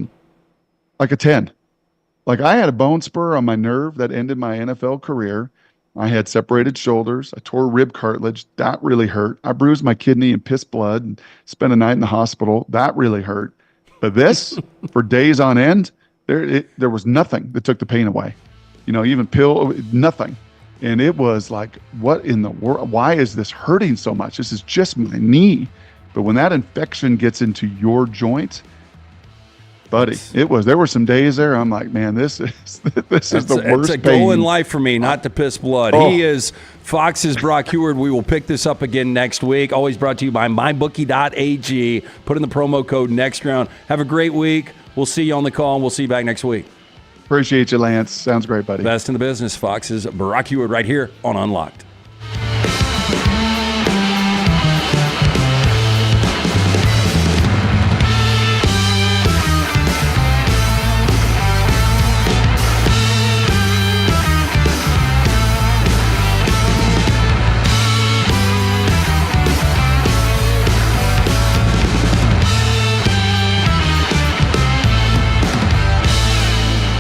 Like a 10. Like I had a bone spur on my nerve that ended my NFL career. I had separated shoulders. I tore rib cartilage. That really hurt. I bruised my kidney and pissed blood and spent a night in the hospital. That really hurt. But this, for days on end, there was nothing that took the pain away. Even nothing. And it was like, what in the world? Why is this hurting so much? This is just my knee. But when that infection gets into your joint, buddy, there were some days there I'm like, man, this is the worst pain. It's a goal in life for me, not to piss blood. He is Fox's Brock Huard. We will pick this up again next week. Always brought to you by mybookie.ag. Put in the promo code next round. Have a great week. We'll see you on the call, and we'll see you back next week. Appreciate you, Lance. Sounds great, buddy. Best in the business, Fox's Brock Huard right here on Unlocked.